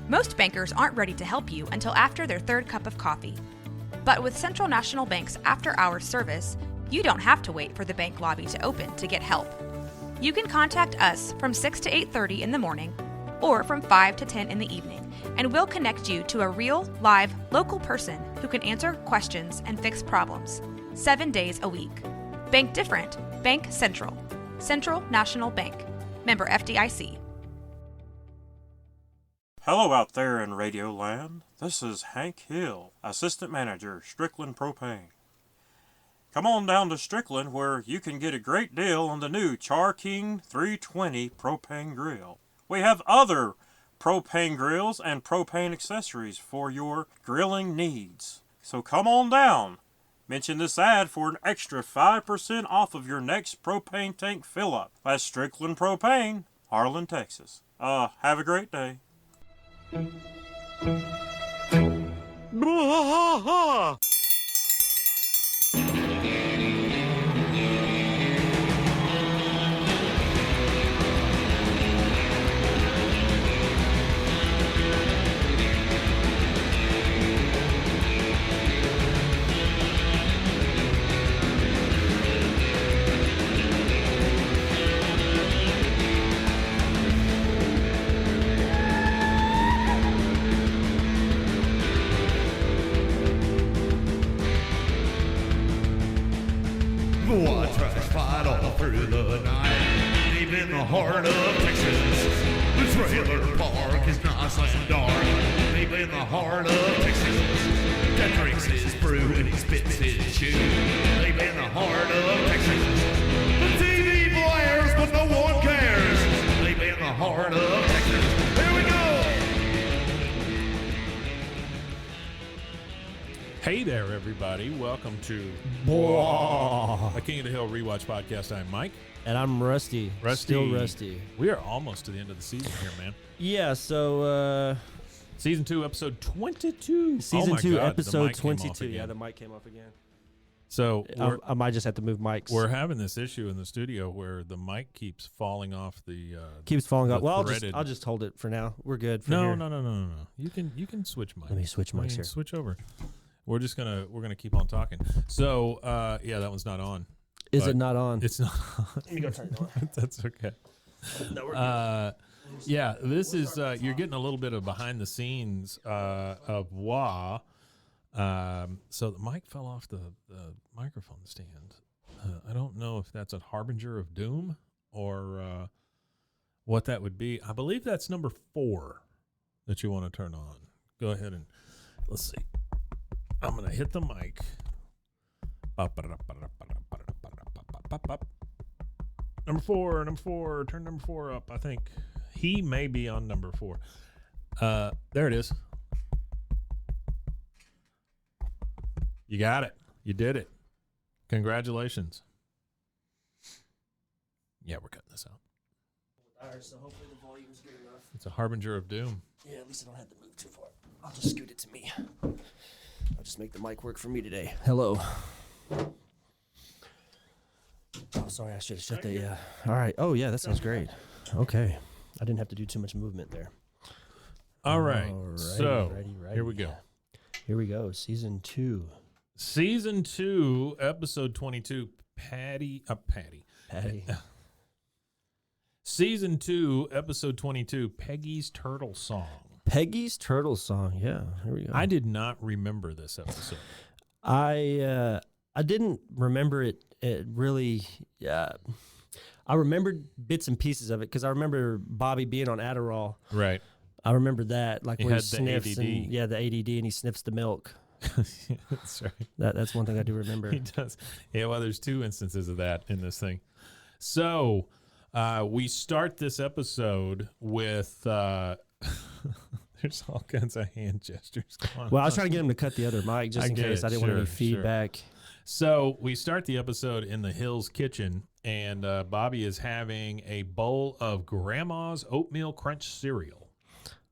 Most bankers aren't ready to help you until after their third cup of coffee. But with Central National Bank's after-hours service, you don't have to wait for the bank lobby to open to get help. You can contact us from 6 to 8:30 in the morning or from 5 to 10 in the evening, and we'll connect you to a real, live, local person who can answer questions and fix problems 7 days a week. Bank different. Bank Central. Central National Bank. Member FDIC. Hello out there in Radio Land. This is Hank Hill, Assistant Manager, Strickland Propane. Come on down to Strickland where you can get a great deal on the new Char King 320 propane grill. We have other propane grills and propane accessories for your grilling needs. So come on down. Mention this ad for an extra 5% off of your next propane tank fill-up. That's Strickland Propane, Harlan, Texas. Have a great day. I tried to fight all through the night, deep in the heart of Texas. The trailer park is nice and dark, deep in the heart of Texas. That drinks his brew and he spits his chew, deep in the heart of Texas. The TV blares, but no one cares, deep in the heart of Texas. Here we go! Hey there, everybody. Welcome to a King of the Hill Rewatch podcast. I'm Mike. And I'm Rusty. Still Rusty. We are almost to the end of the season here, man. Yeah, so... Season 2, episode 22. Season 2, God, episode 22. Yeah, the mic came off again. So I might just have to move mics. We're having this issue in the studio where the mic keeps falling off the keeps falling off. Well, threaded. I'll just hold it for now. We're good. No. You can switch mics. Let me switch mics here. Switch over. We're gonna keep on talking. So yeah, that one's not on. Is it not on? It's not. Let me go turn it on. That's okay. No, we're good. Yeah, this is you're getting a little bit of behind the scenes of WA. So the mic fell off the microphone stand. I don't know if that's a harbinger of doom or what that would be. I believe that's number 4 that you want to turn on. Go ahead and let's see. I'm going to hit the mic. Number 4, turn number 4 up. I think he may be on number 4. There it is. You got it. You did it. Congratulations. Yeah, we're cutting this out. All right, so hopefully the volume's good enough. It's a harbinger of doom. Yeah, at least I don't have to move too far. I'll just scoot it to me. I'll just make the mic work for me today. Hello. Oh, sorry, I should have shut the, yeah. All right. Oh, yeah, that sounds great. Okay. I didn't have to do too much movement there. All right. Alrighty, So, righty. here we go. Here we go. Season 2. Season 2, episode 22, Patty. Season 2, episode 22, Peggy's Turtle Song. Peggy's Turtle Song. Yeah, here we go. I did not remember this episode. I didn't remember it really. I remembered bits and pieces of it because I remember Bobby being on Adderall. Right. I remember that, like He where he had the sniffs ADD. and the ADD, and he sniffs the milk. That's right. That's one thing I do remember. He does. Yeah, well, there's 2 instances of that in this thing. So we start this episode with there's all kinds of hand gestures going on. Well, I was trying to get him to cut the other mic just in case I didn't want any feedback. So we start the episode in the Hills kitchen, and Bobby is having a bowl of Grandma's oatmeal crunch cereal.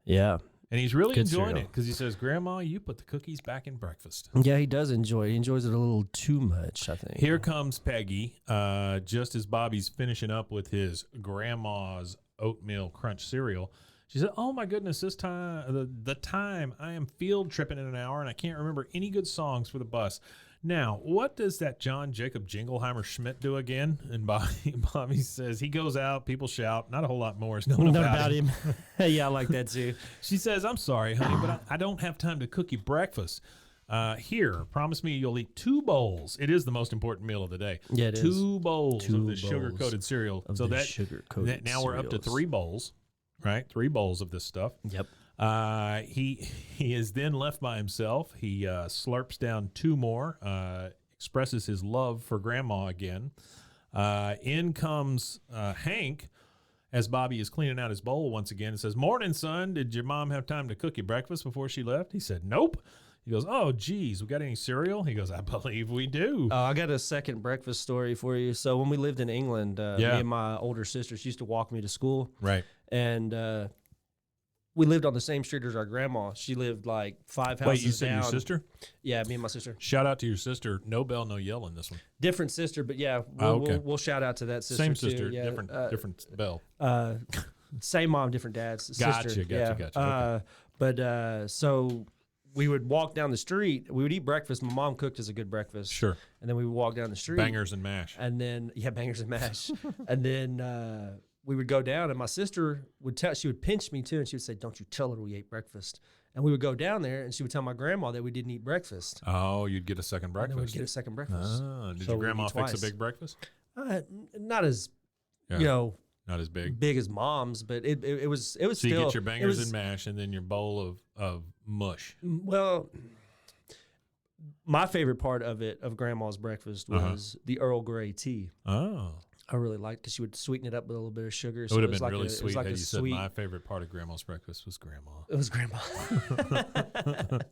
Yeah. And he's really Good enjoying cereal. it because he says, Grandma, you put the cookies back in breakfast. Yeah, he does enjoy it. He enjoys it a little too much, I think. Here comes Peggy, just as Bobby's finishing up with his Grandma's oatmeal crunch cereal. She said, "Oh my goodness, this time the time I am field tripping in an hour, and I can't remember any good songs for the bus." Now, what does that John Jacob Jingleheimer Schmidt do again? And Bobby says he goes out, people shout, not a whole lot more is known about him. Yeah, I like that too. She says, "I'm sorry, honey, but I don't have time to cook you breakfast. Here, promise me you'll eat 2 bowls. It is the most important meal of the day. Yeah, it is. 2 bowls of the bowls sugar-coated cereal. of So the that sugar-coated now we're up to cereals. 3 bowls, right? 3 bowls of this stuff. Yep. He is then left by himself. He slurps down 2 more, expresses his love for Grandma again. In comes Hank as Bobby is cleaning out his bowl once again and says, "Morning, son. Did your mom have time to cook you breakfast before she left?" He said, "Nope." He goes, "Oh, geez, we got any cereal?" He goes, "I believe we do." I got a second breakfast story for you. So when we lived in England, me and my older sister, she used to walk me to school. Right. And we lived on the same street as our grandma. She lived like 5 houses Wait, you said down. your sister? Yeah, me and my sister. Shout out to your sister. No bell, no yell in this one. Different sister, but yeah, we'll shout out to that sister. Same too. sister, Yeah, different bell. Same mom, different dads. Gotcha. Sister. Yeah. Okay. So we would walk down the street. We would eat breakfast. My mom cooked us a good breakfast. Sure. And then we would walk down the street. Bangers and mash. And then bangers and mash. And then we would go down, and my sister she would pinch me too, and she would say, "Don't you tell her we ate breakfast." And we would go down there, and she would tell my grandma that we didn't eat breakfast. Oh, you'd get a second And breakfast. then we'd get a second breakfast. Did So your we'd grandma eat fix twice. a big breakfast? Not as Yeah. Not as big. big as mom's, but it was So still. you get your bangers it was, and mash, and then your bowl of mush. Well, my favorite part of Grandma's breakfast was the Earl Grey tea. Oh. I really liked because she would sweeten it up with a little bit of sugar. It would have been like really it sweet was like had a you said my favorite part of Grandma's breakfast was Grandma. It was Grandma.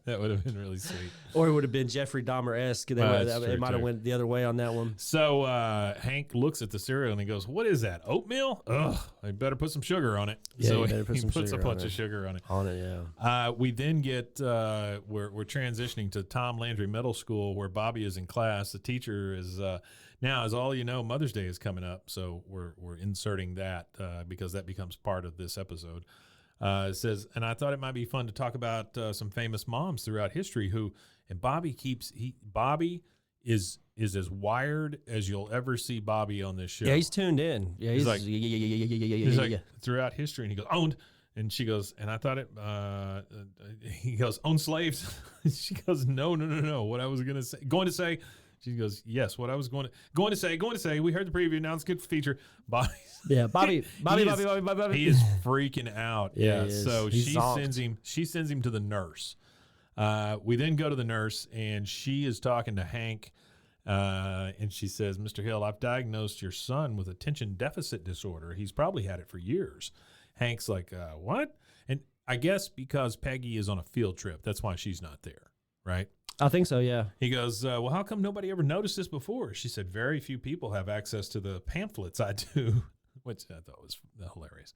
That would have been really sweet. Or it would have been Jeffrey Dahmer-esque. It might have went the other way on that one. So Hank looks at the cereal and he goes, "What is that, oatmeal? Ugh, I better put some sugar on it." Yeah, so you better put he some puts a sugar bunch on of it. sugar on it. On it, yeah. We then get we're transitioning to Tom Landry Middle School where Bobby is in class. The teacher is now, as all you know, Mother's Day is coming up, so we're inserting that because that becomes part of this episode. It says, and I thought it might be fun to talk about some famous moms throughout history and Bobby is as wired as you'll ever see Bobby on this show. Yeah, he's tuned in. Yeah, he's like, He's like throughout history, and he goes, "Owned." And she goes, and I thought it, he goes, "Own slaves." She goes, no. What I was going to say, she goes, "Yes, what I was going to say. We heard the preview. Now it's good feature." Bobby. Yeah, Bobby. He is freaking out. Yeah, he is. So He's she zonked. sends him to the nurse. We then go to the nurse, and she is talking to Hank. And she says, "Mr. Hill, I've diagnosed your son with attention deficit disorder. He's probably had it for years." Hank's like, "What?" And I guess because Peggy is on a field trip, that's why she's not there, right? I think so, yeah. He goes, "Well, how come nobody ever noticed this before?" She said, "Very few people have access to the pamphlets I do," which I thought was hilarious.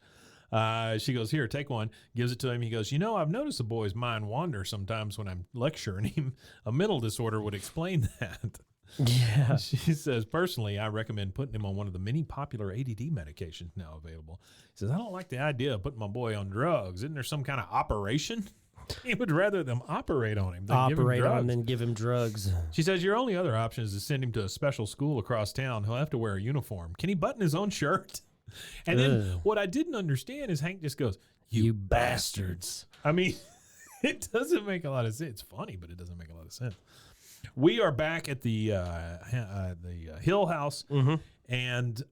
She goes, "Here, take one," gives it to him. He goes, "I've noticed the boy's mind wander sometimes when I'm lecturing him. A mental disorder would explain that." Yeah. She says, "Personally, I recommend putting him on one of the many popular ADD medications now available." He says, "I don't like the idea of putting my boy on drugs. Isn't there some kind of operation?" He would rather them operate on him than give him drugs. Than give him drugs. She says, "Your only other option is to send him to a special school across town. He'll have to wear a uniform. Can he button his own shirt?" And then what I didn't understand is Hank just goes, "You bastards." I mean, it doesn't make a lot of sense. It's funny, but it doesn't make a lot of sense. We are back at the Hill House, and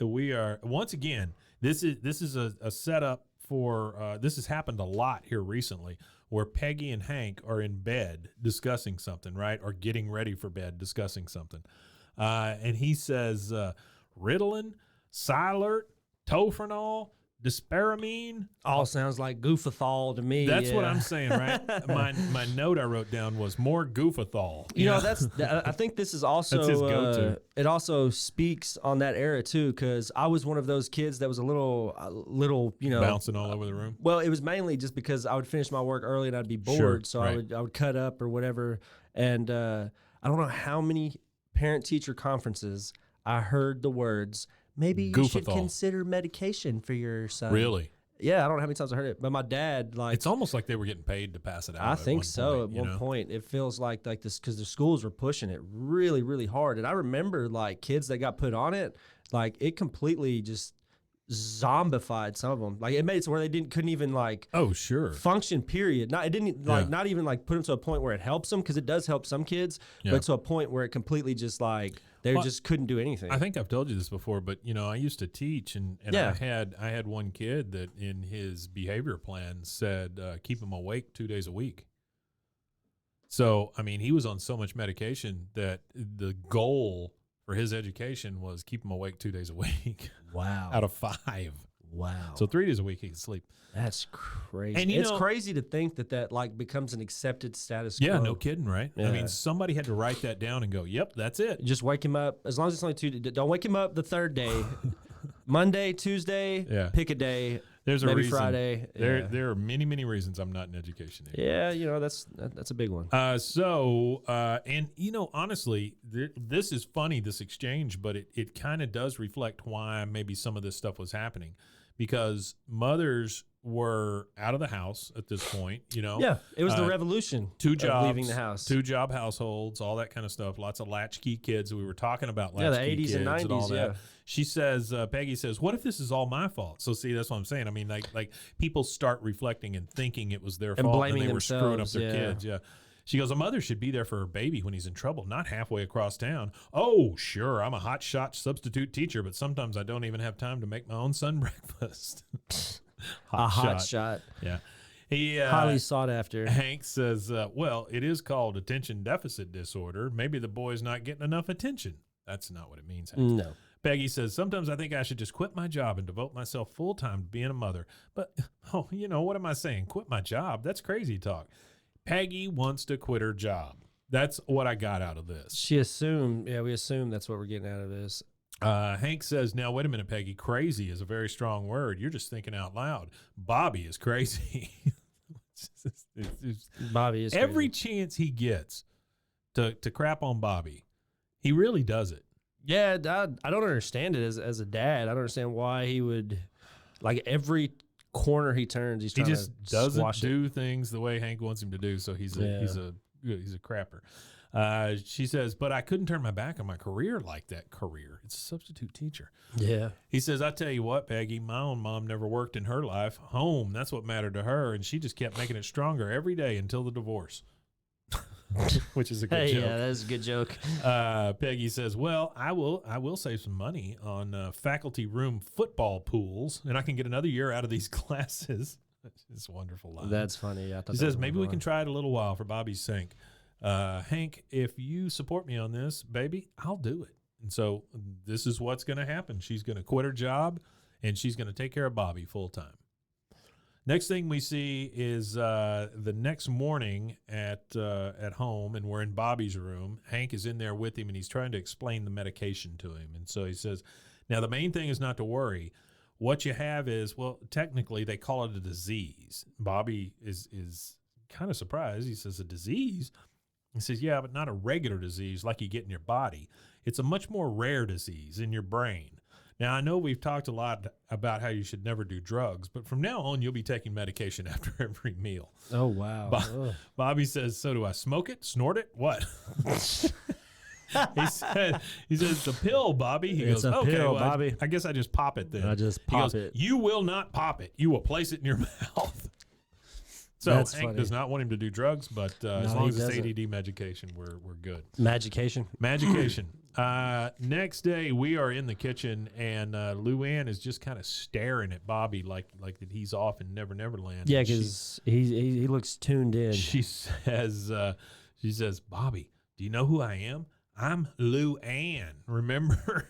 we are once again. This is a setup for. This has happened a lot here recently, where Peggy and Hank are in bed discussing something, right, or getting ready for bed discussing something, and he says, "Ritalin, Silert, Tofranol, Disparamine." All sounds like goofathol to me. That's what I'm saying, right? My note I wrote down was more goofathol. I think this is also That's his go-to. It also speaks on that era too, because I was one of those kids that was a little, Bouncing all over the room. Well, it was mainly just because I would finish my work early and I'd be bored, Sure, so right. I would cut up or whatever. And I don't know how many parent-teacher conferences I heard the words, "Maybe you should Goofathol. consider medication for your son." Really? Yeah, I don't know how many times I heard it, but my dad, like, It's almost like they were getting paid to pass it out. I at think one so. point, At one point, it feels like this because the schools were pushing it really, really hard. And I remember like kids that got put on it, like it completely just zombified some of them. Like it made it to where they couldn't even like Oh, sure. function. Period. Not it didn't like Yeah. not even like put them to a point where it helps them because it does help some kids, Yeah. but to a point where it completely just like they Well, just couldn't do anything. I think I've told you this before, but I used to teach, and Yeah. I had one kid that in his behavior plan said keep him awake 2 days a week. So I mean, he was on so much medication that the goal for his education was keep him awake 2 days a week Wow. out of 5. Wow. So 3 days a week he could sleep. That's crazy. And, it's crazy to think that like becomes an accepted status quo. Yeah, no kidding, right? I Yeah. mean, somebody had to write that down and go, "Yep, that's it." Just wake him up as long as it's only 2. Don't wake him up the third day. Monday, Tuesday, Yeah. pick a day. There's a maybe reason. Friday. There yeah. there are many reasons I'm not in education anymore. Yeah, that's a big one. Honestly, this is funny, this exchange, but it kind of does reflect why maybe some of this stuff was happening, because mothers were out of the house at this point. Yeah, it was the revolution. 2 of jobs, leaving the house. 2-job households, all that kind of stuff. Lots of latchkey kids. We were talking about Yeah, latchkey the 80s kids and 90s. all that. Yeah. She says, Peggy says, "What if this is all my fault?" So see, that's what I'm saying. I mean, like people start reflecting and thinking it was their And fault, blaming and they were screwing up themselves, their yeah. kids. Yeah. She goes, "A mother should be there for her baby when he's in trouble, not halfway across town." Oh, sure, I'm a hot shot substitute teacher, but sometimes I don't even have time to make my own son breakfast. A hot shot. Yeah. He Highly sought after. Hank says, well, it is called attention deficit disorder. Maybe the boy's not getting enough attention. That's not what it means, Hank. No. Peggy says, sometimes I think I should just quit my job and devote myself full time to being a mother. But, what am I saying? Quit my job? That's crazy talk. Peggy wants to quit her job. That's what I got out of this. We assume that's what we're getting out of this. Hank says, now, wait a minute, Peggy. Crazy is a very strong word. You're just thinking out loud. Bobby is crazy. Bobby is Every crazy. chance he gets to crap on Bobby, he really does it. Yeah, I don't understand it as a dad. I don't understand why he would, like every corner he turns, he's He trying just to doesn't squash it. do things the way Hank wants him to do. So he's a crapper. She says, but I couldn't turn my back on my career like that. Career. It's a substitute teacher. Yeah. He says, I tell you what, Peggy, my own mom never worked in her life. Home, that's what mattered to her. And she just kept making it stronger every day until the divorce. Which is a good joke. Yeah, that's a good joke. Peggy says, well, I will save some money on faculty room football pools, and I can get another year out of these classes. It's a wonderful line. That's funny. I thought He says, maybe we can try it a little while for Bobby's sake. Hank, if you support me on this, baby, I'll do it. And so this is what's going to happen. She's going to quit her job, and she's going to take care of Bobby full time. Next thing we see is the next morning at home, and we're in Bobby's room. Hank is in there with him, and he's trying to explain the medication to him. And so he says, now the main thing is not to worry. What you have is, well, technically they call it a disease. Bobby is kind of surprised. He says, a disease? He says, yeah, but not a regular disease like you get in your body. It's a much more rare disease in your brain. Now, I know we've talked a lot about how you should never do drugs, but from now on, you'll be taking medication after every meal. Oh, wow. Bobby says, so do I smoke it, snort it, what? He says, it's a pill, Bobby. He It's goes, a okay, pill, well, Bobby. I guess I just pop it then. I just He pop goes, it. You will not pop it. You will place it in your mouth. So That's Hank funny. does not want him to do drugs, but as No, long he as it's doesn't. ADD medication, we're good. Magication. Magication. Next day, we are in the kitchen, and Luann is just kind of staring at Bobby like that he's off in Never Never Land. Yeah, And because he looks tuned in. she says, Bobby, do you know who I am? I'm Luann. Remember?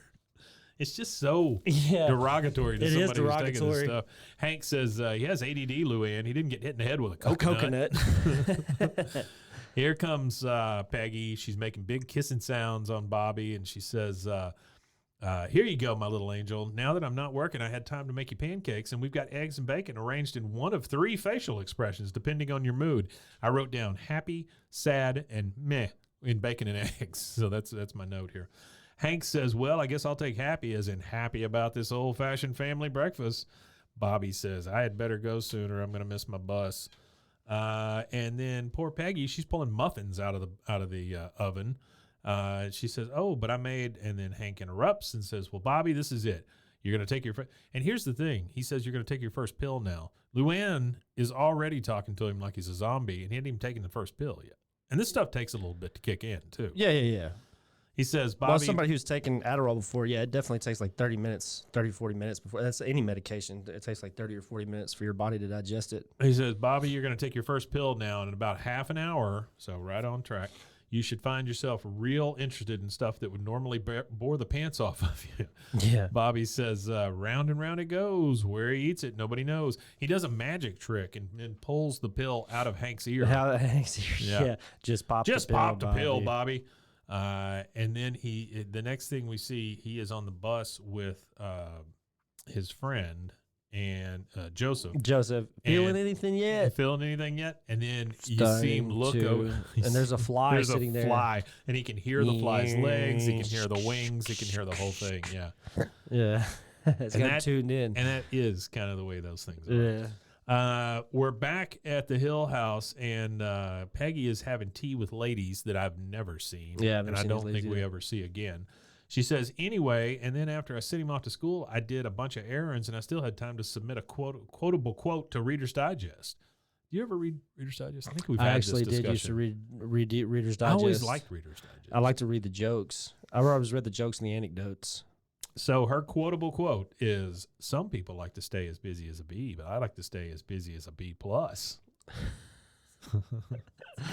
It's just so Yeah. derogatory to It is somebody who's taking this derogatory. stuff. Hank says he has ADD, Luann. He didn't get hit in the head with a A coconut. coconut. Here comes Peggy. She's making big kissing sounds on Bobby, and she says, here you go, my little angel. Now that I'm not working, I had time to make you pancakes, and we've got eggs and bacon arranged in one of 3 facial expressions, depending on your mood. I wrote down happy, sad, and meh in bacon and eggs. So that's my note here. Hank says, well, I guess I'll take happy as in happy about this old-fashioned family breakfast. Bobby says, I had better go sooner. I'm going to miss my bus. And then poor Peggy, she's pulling muffins out of the oven. She says, oh, but I made, and then Hank interrupts and says, well, Bobby, this is it. You're going to take your and here's the thing. He says you're going to take your first pill now. Luann is already talking to him like he's a zombie, and he hadn't even taken the first pill yet. And this stuff takes a little bit to kick in, too. Yeah. He says, Bobby. Well, somebody who's taken Adderall before, it definitely takes like 40 minutes before. That's any medication. It takes like 30 or 40 minutes for your body to digest it. He says, Bobby, you're going to take your first pill now, and in about half an hour, so right on track, you should find yourself real interested in stuff that would normally bore the pants off of you. Yeah. Bobby says, round and round it goes. Where he eats it, nobody knows. He does a magic trick and pulls the pill out of Hank's ear. Yeah. Just pop the pill, Bobby. And then the next thing we see, he is on the bus with his friend and Joseph. Feeling anything yet? And then you see him look over. And there's a fly sitting there. There's a fly, and he can hear the fly's legs. He can hear the wings. He can hear the whole thing. Yeah. Yeah. It's got tuned in. And that is kind of the way those things are. Yeah. We're back at the Hill House, and Peggy is having tea with ladies that I've never seen. Yeah, and I don't think we ever see again. She says, anyway, and then after I sent him off to school, I did a bunch of errands, and I still had time to submit a quotable quote to Reader's Digest. Do you ever read Reader's Digest? I think we've had this discussion. I actually did used to read Reader's Digest. I always liked Reader's Digest. I like to read the jokes. I always read the jokes and the anecdotes. So her quotable quote is, some people like to stay as busy as a bee, but I like to stay as busy as a bee plus.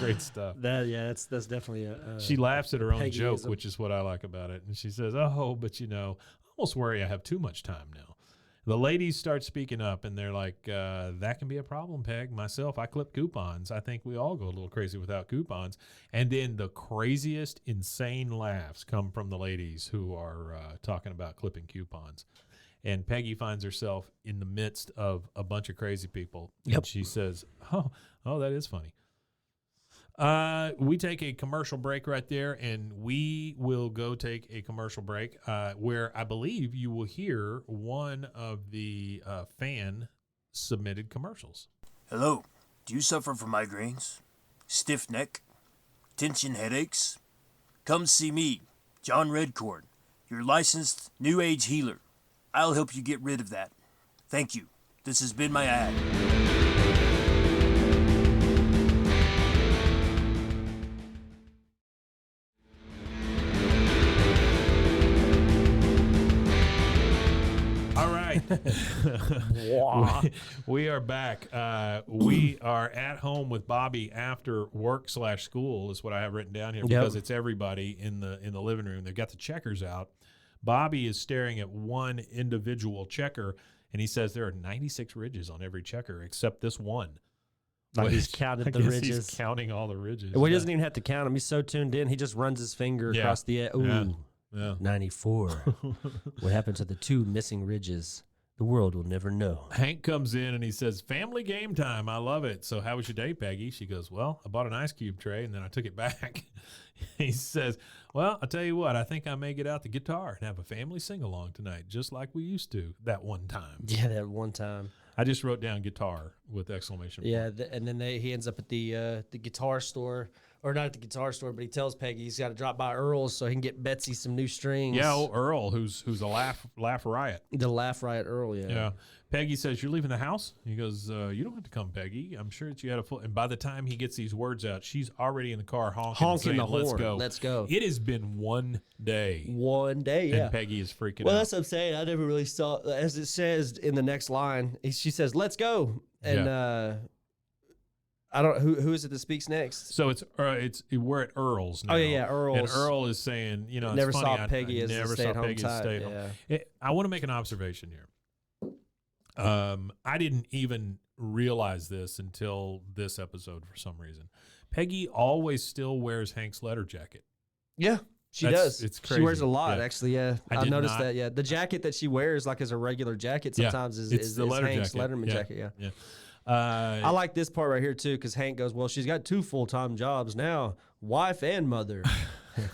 Great stuff. That's definitely a she laughs at her own Peggyism. Joke, which is what I like about it. And she says, oh, but I almost worry I have too much time now. The ladies start speaking up, and they're like, that can be a problem, Peg. Myself, I clip coupons. I think we all go a little crazy without coupons. And then the craziest, insane laughs come from the ladies who are talking about clipping coupons. And Peggy finds herself in the midst of a bunch of crazy people. Yep. And she says, oh, that is funny. We take a commercial break right there, and we will go take a commercial break where I believe you will hear one of the fan-submitted commercials. Hello. Do you suffer from migraines, stiff neck, tension headaches? Come see me, John Redcorn, your licensed New Age healer. I'll help you get rid of that. Thank you. This has been my ad. All right. we are back. We are at home with Bobby after work/school is what I have written down here because it's everybody in the living room. They've got the checkers out. Bobby is staring at one individual checker, and he says there are 96 ridges on every checker except this one. Like he's counted the ridges. He's counting all the ridges. Well, he doesn't even have to count them. He's so tuned in. He just runs his finger across the Ooh, 94. What happened to the 2 missing ridges? The world will never know. Hank comes in and he says, family game time. I love it. So how was your day, Peggy? She goes, well, I bought an ice cube tray and then I took it back. He says, well, I'll tell you what, I think I may get out the guitar and have a family sing-along tonight, just like we used to that one time. Yeah, that one time. I just wrote down guitar with exclamation point. Yeah, and then he ends up at the guitar store. Or not at the guitar store, but he tells Peggy he's got to drop by Earl's so he can get Betsy some new strings. Yeah, old Earl, who's a laugh riot. The Laugh Riot Earl, yeah. Yeah. Peggy says, you're leaving the house? He goes, you don't have to come, Peggy. I'm sure that you had a full... And by the time he gets these words out, she's already in the car honking saying, the horn. Let's go. Let's go. It has been one day. One day, yeah. And Peggy is freaking out. Well, that's what I'm saying. I never really saw... As it says in the next line, she says, let's go. And... I don't. Who is it that speaks next? So we're at Earl's now. Oh yeah, Earl's. And Earl is saying, it's never funny, saw Peggy as never a stay-at-home type. Yeah. I want to make an observation here. I didn't even realize this until this episode for some reason. Peggy always still wears Hank's letter jacket. Yeah, she does. It's crazy. She wears a lot, actually. Yeah, I noticed that. Yeah, the jacket that she wears, like as a regular jacket, sometimes is the letter Hank's jacket. Letterman jacket. Yeah. I like this part right here too, because Hank goes, "Well, she's got 2 full-time jobs now, wife and mother."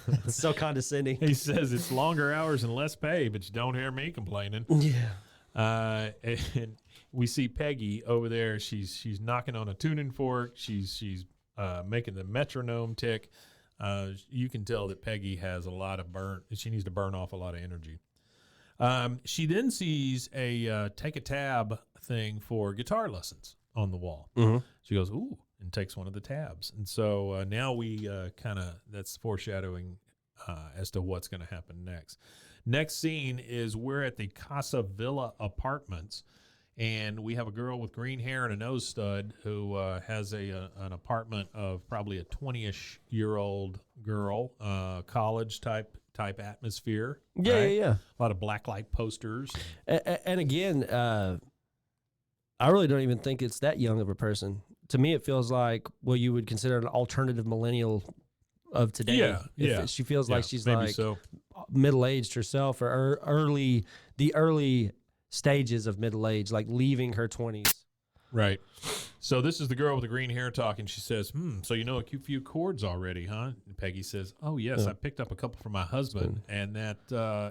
It's so condescending. He says it's longer hours and less pay, but you don't hear me complaining. Yeah. And we see Peggy over there. She's knocking on a tuning fork. She's making the metronome tick. You can tell that Peggy has a lot of she needs to burn off a lot of energy. She then sees a take a tab thing for guitar lessons on the wall. She goes, ooh, and takes one of the tabs. And so now we that's foreshadowing as to what's going to happen next. Next scene is we're at the Casa Villa Apartments, and we have a girl with green hair and a nose stud who has an apartment of probably a 20-ish-year-old girl, college type atmosphere. Yeah, right? yeah. A lot of blacklight posters. And again, I really don't even think it's that young of a person. To me, it feels like what you would consider an alternative millennial of today. Yeah. She feels like she's maybe like so. middle-aged herself, or the early stages of middle age, like leaving her 20s. Right. So this is the girl with the green hair talking. She says, so you know a few chords already, huh? And Peggy says, oh, yes, I picked up a couple for my husband. And that,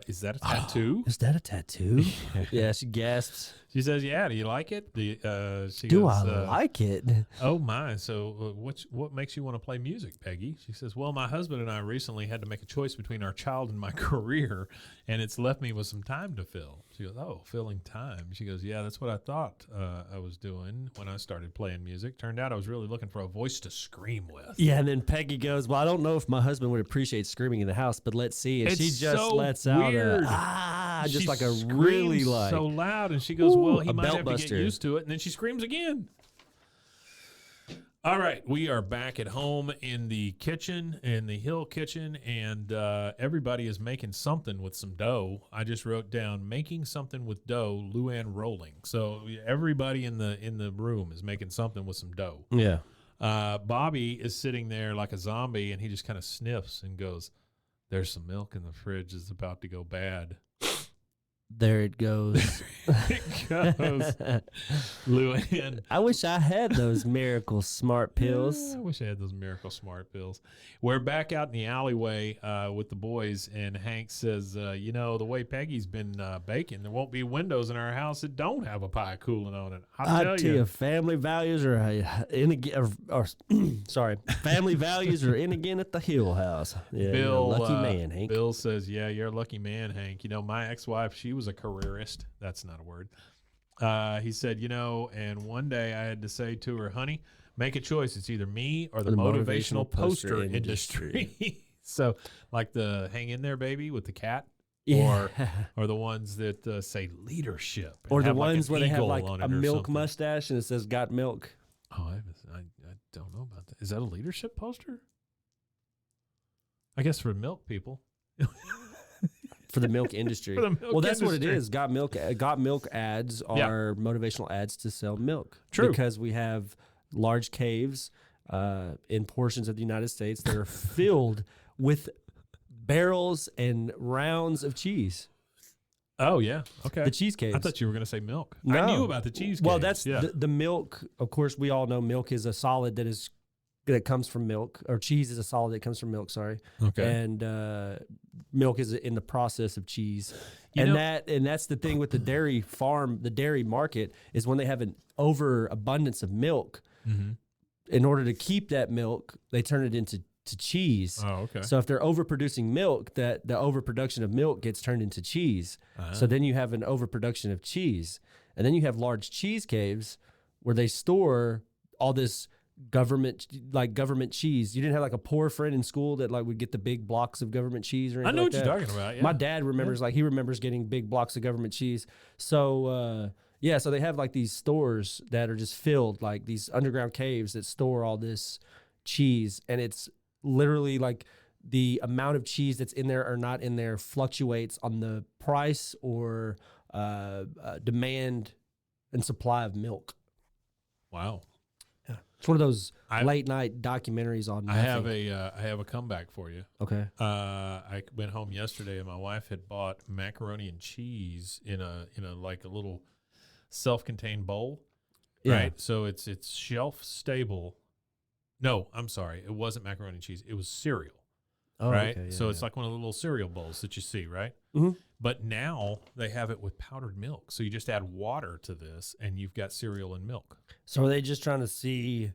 is that a tattoo? Is that a tattoo? Yeah, she gasps. She says, yeah, do you like it? She Do goes, I like it? Oh, my. So what makes you want to play music, Peggy? She says, well, my husband and I recently had to make a choice between our child and my career, and it's left me with some time to fill. She goes, oh, filling time. She goes, yeah, that's what I thought I was doing when I started playing music. Turned out I was really looking for a voice to scream with. Yeah, and then Peggy goes, well, I don't know if my husband would appreciate screaming in the house, but let's see. And It's she just so lets out weird. just She like a screams really like so loud, and she goes, well, he a might belt have to get buster. used to it. And then she screams again. All right, we are back at home in the kitchen, in the Hill kitchen, and everybody is making something with some dough. I just wrote down making something with dough, Luann rolling. So everybody in the room is making something with some dough. Yeah. Bobby is sitting there like a zombie, and he just kind of sniffs and goes, "There's some milk in the fridge. It's about to go bad." There it goes. It goes. Luann. I wish I had those miracle smart pills. I wish I had those miracle smart pills. We're back out in the alleyway with the boys, and Hank says, the way Peggy's been baking, there won't be windows in our house that don't have a pie cooling on it. I tell you, family values are family values are in again at the Hill House. Yeah, Bill, you're a lucky man, Hank. Bill says, yeah, you're a lucky man, Hank. My ex-wife, she was a careerist. That's not a word. He said, and one day I had to say to her, honey, make a choice. It's either me or the motivational poster industry. So like the hang in there, baby, with the cat. Yeah. Or the ones that say leadership. and Or the have like ones an where they have eagle like on a it or milk something. mustache and it says "Got milk." Oh, I don't know about that. Is that a leadership poster? I guess for milk people. For the milk industry. For the milk That's what it industry. is. Got milk ads are motivational ads to sell milk. True. Because we have large caves in portions of the United States that are filled with barrels and rounds of cheese. Oh, yeah. Okay. The cheese caves. I thought you were going to say milk. No. I knew about the cheese Well, caves. that's the milk. Of course, we all know milk is a solid that comes from milk, or cheese is a solid that comes from milk. Sorry. Okay. And milk is in the process of cheese. And that's the thing with the dairy farm, the dairy market, is when they have an overabundance of milk. Mm-hmm. In order to keep that milk, they turn it into cheese. Oh, okay. So if they're overproducing milk, that the overproduction of milk gets turned into cheese. Uh-huh. So then you have an overproduction of cheese. And then you have large cheese caves where they store all this government cheese. You didn't have like a poor friend in school that like would get the big blocks of government cheese or anything I know like what that? you're talking about. Yeah. My dad remembers he remembers getting big blocks of government cheese. So so they have like these stores that are just filled, like these underground caves that store all this cheese, and it's literally like the amount of cheese that's in there or not in there fluctuates on the price or demand and supply of milk. Wow. It's one of those late night documentaries on I nothing. have a comeback for you. Okay. I went home yesterday and my wife had bought macaroni and cheese in a like a little self-contained bowl. Yeah. Right. So it's shelf stable. No, I'm sorry. It wasn't macaroni and cheese. It was cereal. Oh, right? okay, yeah, So it's yeah. like one of the little cereal bowls that you see, right? Mhm. But now they have it with powdered milk. So you just add water to this and you've got cereal and milk. So are they just trying to see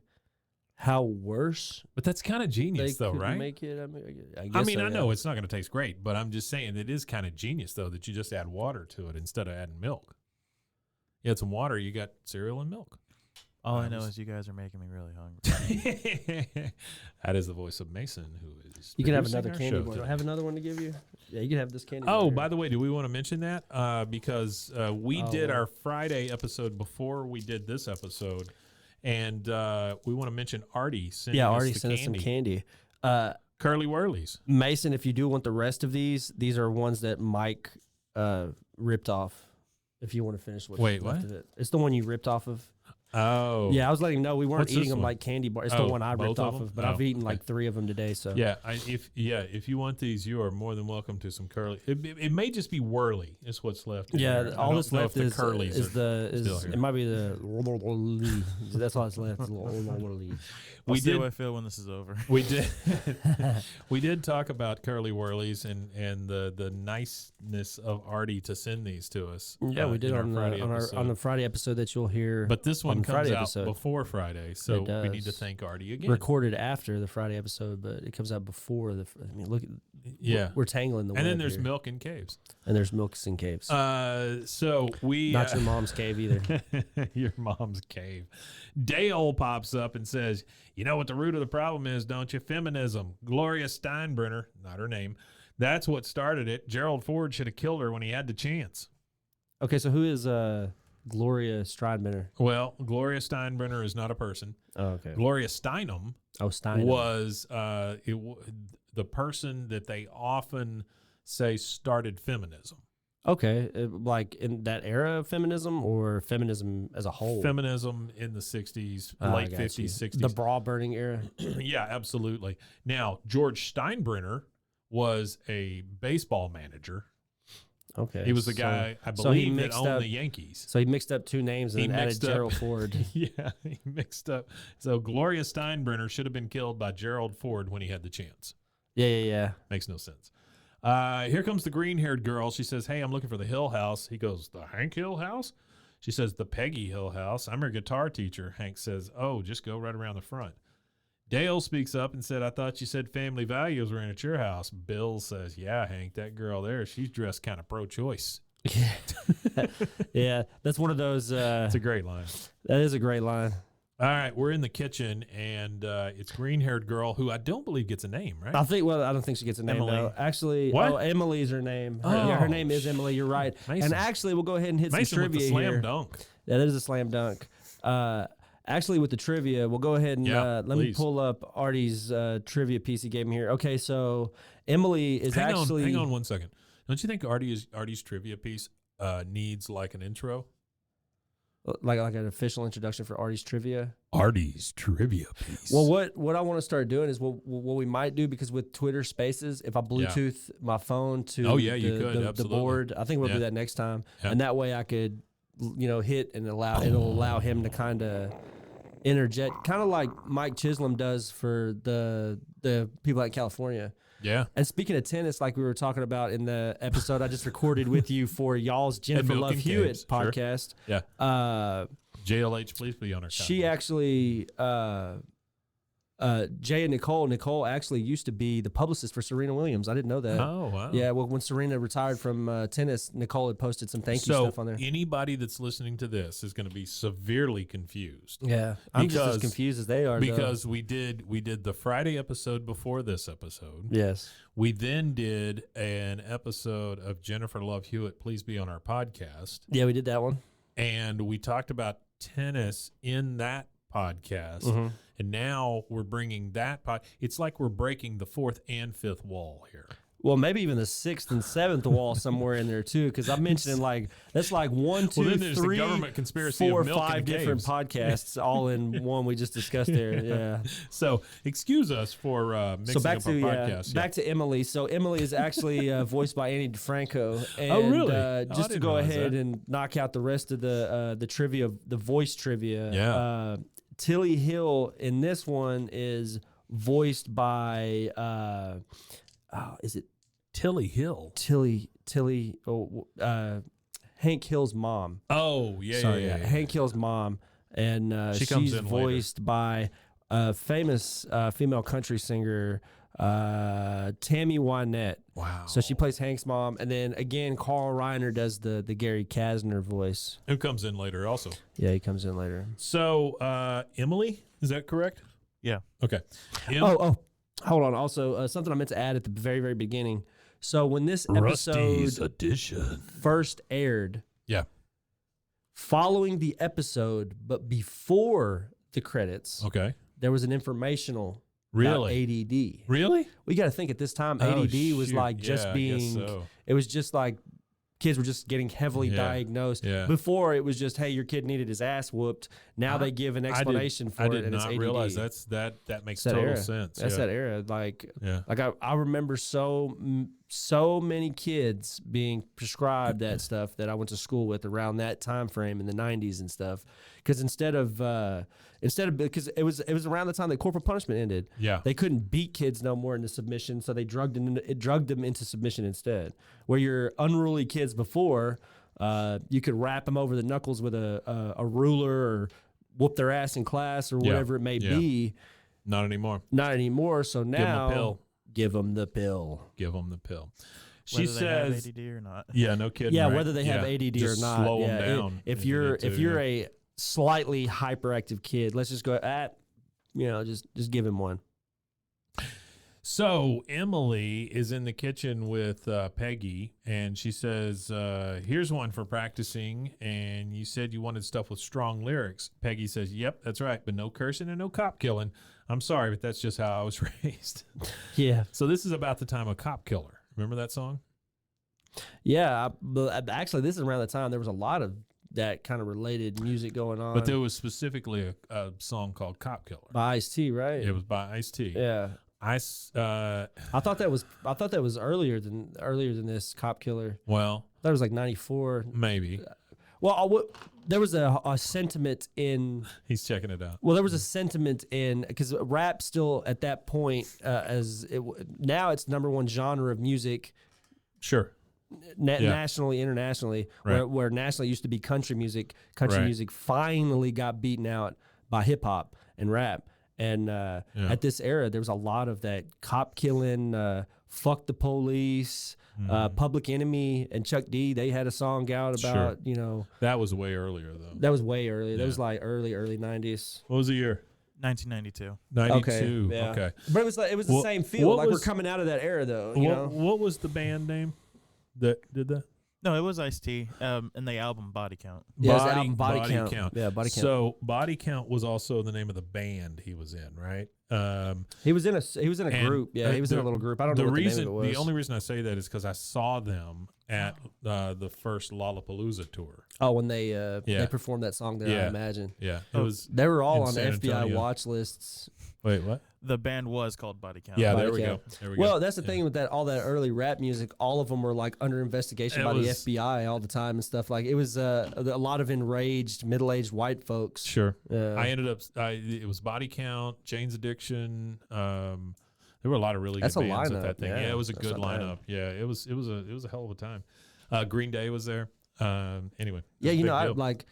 how worse But that's kind of they genius, though, could right? make it? I I guess mean, so, I know yeah. it's not going to taste great, but I'm just saying it is kind of genius, though, that you just add water to it instead of adding milk. You add some water, you got cereal and milk. All I know is you guys are making me really hungry. That is the voice of Mason, who is. You can have producing another our candy show bar. today. I have another one to give you. Yeah, you can have this candy. Oh, bar by here. the way, do we want to mention that? Because we did our Friday episode before we did this episode, and we want to mention Artie sending us Artie the sent us some candy. candy. Curly Whirlies. Mason, if you do want the rest of these are ones that Mike ripped off. If you want to finish what's Wait, left what? of it, it's the one you ripped off of. Oh. Yeah, I was letting him know we weren't What's eating this them one? like candy bar. It's Oh, the one I both ripped of off them? of, but Oh, I've eaten okay. like 3 of them today. So Yeah, if you want these, you are more than welcome to some curly. It may just be whirly. Is what's left. in yeah, there. I all don't that's know left if is the curlies are still here. it might be the that's all that's left. I'll We see did- how I feel when this is over. We did we did talk about curly whirlies and the niceness of Artie to send these to us. Yeah, we did in our on Friday on episode. the Friday episode that you'll hear. But this one on the comes Friday out episode. before Friday, so It we need to does. thank Artie again. recorded after the Friday episode, but it comes out before the. I mean, look, Yeah, we're tangling the. and then web there's here. milk in caves. and there's milks in caves. So we Not your mom's cave either. your mom's cave. Dale pops up and says, "You know what the root of the problem is, don't you? Feminism. Gloria Steinbrenner, not her name. That's what started it. Gerald Ford should have killed her when he had the chance." Okay, so who is Gloria Steinbrenner? Well, Gloria Steinbrenner is not a person. Oh, okay. Gloria Steinem Oh, Steinem. was the person that they often say started feminism. Okay, like in that era of feminism or feminism as a whole? Feminism in the 60s, Oh, I late got you. 50s, 60s. The bra burning era. Yeah, absolutely. Now, George Steinbrenner was a baseball manager. Okay. He was the so- guy, I so he believe, that mixed owned up- the Yankees. So he mixed up 2 names and He then added mixed up- Gerald Ford. Yeah, he mixed up. So Gloria Steinbrenner should have been killed by Gerald Ford when he had the chance. Yeah. Makes no sense. Here comes the green-haired girl. She says, "Hey, I'm looking for the Hill House." He goes, "The Hank Hill House?" She says, "The Peggy Hill House. I'm her guitar teacher." Hank says, "Oh, just go right around the front." Dale speaks up and said, "I thought you said family values were in at your house." Bill says, "Yeah, Hank, that girl there, she's dressed kind of pro-choice." Yeah, that's one of those. It's a great line. That is a great line. All right, we're in the kitchen, and it's green-haired girl who I don't believe gets a name, right? I don't think she gets a name Emily. though. Actually, What? oh, Emily's her name. Oh, Yeah, her name is Emily. You're right. Mason. And actually, we'll go ahead and hit Mason some with the trivia slam here. dunk. Yeah, that is a slam dunk. Actually, with the trivia, we'll go ahead and Yeah, let me please. pull up Artie's trivia piece he gave me here. Okay, so Emily is Hang actually. on 1 second. Don't you think Artie's trivia piece needs like an intro? like an official introduction for Artie's trivia. Artie's trivia piece. Well, what I want to start doing is what we might do, because with Twitter Spaces, if I Bluetooth my phone to Oh, yeah, you could, the absolutely. board, I think we'll Yeah. do that next time, Yeah. and that way I could hit and it'll allow him to kind of interject, kind of like Mike Chisholm does for the people out in California. Yeah. And speaking of tennis, like we were talking about in the episode I just recorded with you for y'all's Jennifer Milk Love and Hewitt Caves, sure. podcast, Yeah. JLH, please be on our she podcast. actually Jay and Nicole actually used to be the publicist for Serena Williams. I didn't know that. Oh, wow. Yeah, well, when Serena retired from tennis, Nicole had posted some thank you So stuff on there. anybody that's listening to this is going to be severely confused. Yeah, I'm just as Because- confused as they are. Because we did the Friday episode before this episode. yes, We then did an episode of Jennifer Love Hewitt, please be on our podcast. yeah, we did that one. And we talked about tennis in that podcast. Mm-hmm. And now we're bringing that it's like we're breaking the fourth and fifth wall here. Well, maybe even the 6th and 7th wall somewhere in there too, because I'm mentioning that's like 1, 2, Well, then there's the 3, government conspiracy of 4, milk 5 and different caves. podcasts all in one we just discussed there. Yeah. So excuse us for mixing So back up to our podcast. back to Emily. So Emily is actually voiced by Annie DeFranco. And, Oh, really? I just to didn't go realize ahead that. and knock out the rest of the trivia, the voice trivia. Yeah. Tilly Hill in this one is voiced by is it Tilly Hill. Tilly? Hank Hill's mom. Oh, yeah, Sorry, yeah. Hank Hill's mom, and She comes she's in voiced by a famous female country singer, Tammy Wynette. Wow. So she plays Hank's mom, and then again, Carl Reiner does the Gary Kasner voice. Who comes in later also. Yeah, he comes in later. So, Emily, is that correct? Yeah. Okay. Oh, hold on. Also, something I meant to add at the very, very beginning. So when this Rusty's episode Edition. first aired, Yeah. following the episode, but before the credits, Okay. there was an informational Really? about ADD. Really? We got to think at this time, Oh, ADD was shoot. like just Yeah, I guess being, so. it was just like kids were just getting heavily Yeah, diagnosed. yeah. Before it was just, hey, your kid needed his ass whooped. Now they give an explanation for I it, did and it's not ADD. realize that makes It's that total era. sense. That's yeah. that era. Like Yeah. I remember so many kids being prescribed that stuff that I went to school with around that time frame in the 90s and stuff. Because instead of because it was around the time that corporal punishment ended. Yeah. They couldn't beat kids no more into submission, so they drugged them into submission instead. Where your unruly kids before, you could rap them over the knuckles with a ruler or whoop their ass in class or whatever it may be. Not anymore. Not anymore. So now, pill. give them the pill. Give them the pill. She Whether they have says, ADD or not. yeah, no kidding. Yeah, right? whether they have Yeah. ADD Just or not. slow Yeah, them down. If if you you're need to, if you're yeah. a slightly hyperactive kid, let's just go just give him one. So Emily is in the kitchen with Peggy, and she says, here's one for practicing, and you said you wanted stuff with strong lyrics. Peggy says, yep, that's right, but no cursing and no cop killing. I'm sorry, but that's just how I was raised. Yeah, So this is about the time of Cop Killer. Remember that song? yeah. But actually, this is around the time there was a lot of that kind of related music going on. But there was specifically a song called Cop Killer. by Ice-T, right? It was by Ice-T. Yeah. I thought that was earlier than this Cop Killer. well, That was like 94. maybe. Well, there was a sentiment in. He's checking it out. Well, there was a sentiment in because rap still at that point now it's number one genre of music Sure. nationally, internationally. Right. Where nationally it used to be country music. Country Right. music finally got beaten out by hip hop and rap. And at this era, there was a lot of that cop killing, fuck the police, Public Enemy, and Chuck D. They had a song out about That was way earlier, though. that was way earlier. That Yeah. was like early 90s. What was the year? 1992. 92. yeah. Okay. But it was the Well, same feel. what Like was- we're coming out of that era, though. You know. What was the band name that did that? No, it was Ice-T, and the album Body Count. Yeah, it was the album Body Count. Yeah, Body Count. So Body Count was also the name of the band he was in, right? He was in a and, group. Yeah, he was in a little group. I don't know what the name of it was. The only reason I say that is because I saw them at the first Lollapalooza tour. Oh, when they performed that song there, I Yeah. imagine. Yeah, it was. They were all in on San FBI Antonio. watch lists. Wait, what? The band was called Body Count. Yeah, Body there we Count. go. There we Well, go. that's the thing with all that early rap music. All of them were like under investigation It by the was- FBI all the time and stuff. Like it was a lot of enraged middle-aged white folks. Sure. Yeah. I ended up. It was Body Count, Jane's Addiction. There were a lot of really That's good a bands lineup, at that thing. yeah. Yeah, it was a That's good not bad. lineup. Yeah, it was a hell of a time. Green Day was there. Anyway. it Yeah, was a big I deal. like.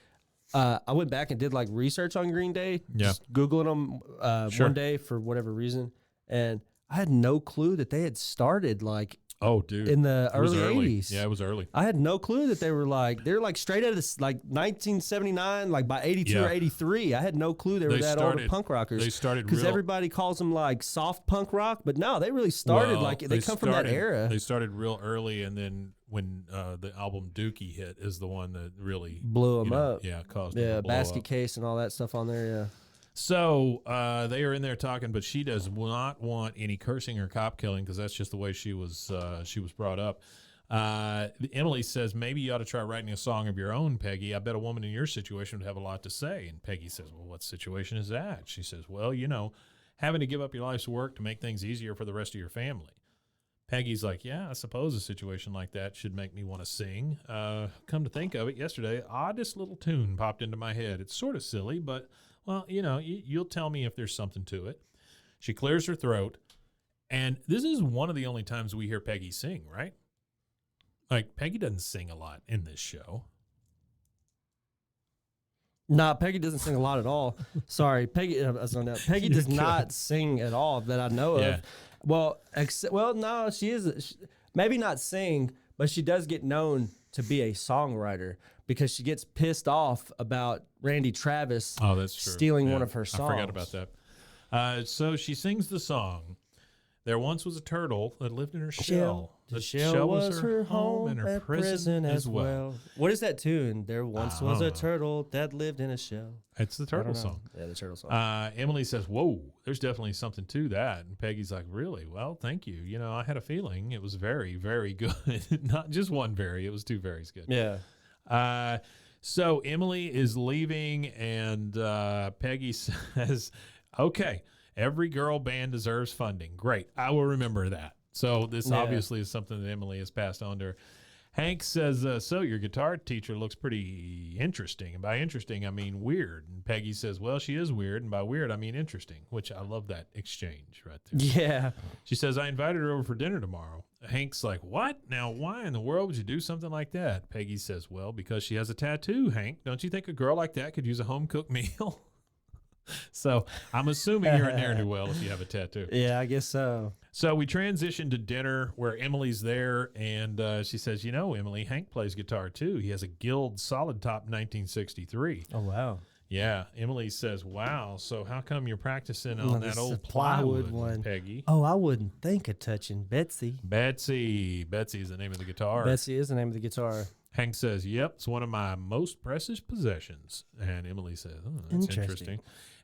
I went back and did like research on Green Day. Yeah. Just Googling them Sure. one day for whatever reason, and I had no clue that they had started like Oh, dude. in the It was early 80s. Yeah, it was early. I had no clue that they were like straight out of this like 1979, like by 82 or Yeah. 83. I had no clue they were They that old started- of punk rockers. they started because real- everybody calls them like soft punk rock, but no, they really started Well, like they come from that started- era. They started real early, and then when the album Dookie hit is the one that really Blew 'em up. Yeah, caused them Yeah, to blow basket up. case and all that stuff on there. Yeah. So they are in there talking, but she does not want any cursing or cop killing because that's just the way she was brought up. Emily says, maybe you ought to try writing a song of your own, Peggy. I bet a woman in your situation would have a lot to say. And Peggy says, well, what situation is that? She says, well, having to give up your life's work to make things easier for the rest of your family. Peggy's like, yeah, I suppose a situation like that should make me want to sing. Come to think of it, yesterday, oddest little tune popped into my head. It's sort of silly, but, well, you'll tell me if there's something to it. She clears her throat, And this is one of the only times we hear Peggy sing, right? Like, Peggy doesn't sing a lot in this show. Nah, Peggy doesn't sing a lot at all. Sorry, Peggy. I was on that. Peggy does not sing at all that I know Yeah. of. Well, no, she is. Maybe not sing, but she does get known to be a songwriter because she gets pissed off about Randy Travis That's true. stealing one of her songs. I forgot about that. So she sings the song. There once was a turtle that lived in her shell. The shell was her home and her prison as well. What is that tune? There once was a turtle that lived in a shell. It's the I turtle don't know. song. Yeah, the turtle song. Emily says, whoa, there's definitely something to that. And Peggy's like, really? Well, thank you. You know, I had a feeling it was very, very good. Not just one very, it was two very's good. Yeah. So Emily is leaving, and Peggy says, okay, every girl band deserves funding. Great. I will remember that. So this obviously is something that Emily has passed on to her. Hank says, so your guitar teacher looks pretty interesting. And by interesting, I mean weird. And Peggy says, well, she is weird. And by weird, I mean interesting, which I love that exchange right there. Yeah. She says, I invited her over for dinner tomorrow. Hank's like, what? Now, why in the world would you do something like that? Peggy says, well, because she has a tattoo, Hank. Don't you think a girl like that could use a home-cooked meal? So I'm assuming you're a ne'er-do-well if you have a tattoo. Yeah, I guess so. So we transition to dinner where Emily's there, and she says, you know, Emily, Hank plays guitar too. He has a Guild Solid Top 1963. Oh, wow. Yeah. Emily says, wow, so how come you're practicing on that This old plywood plywood one, Peggy? Oh, I wouldn't think of touching Betsy. Betsy. Betsy is the name of the guitar. Betsy is the name of the guitar. Hank says, yep, it's one of my most precious possessions. And Emily says, oh, that's interesting.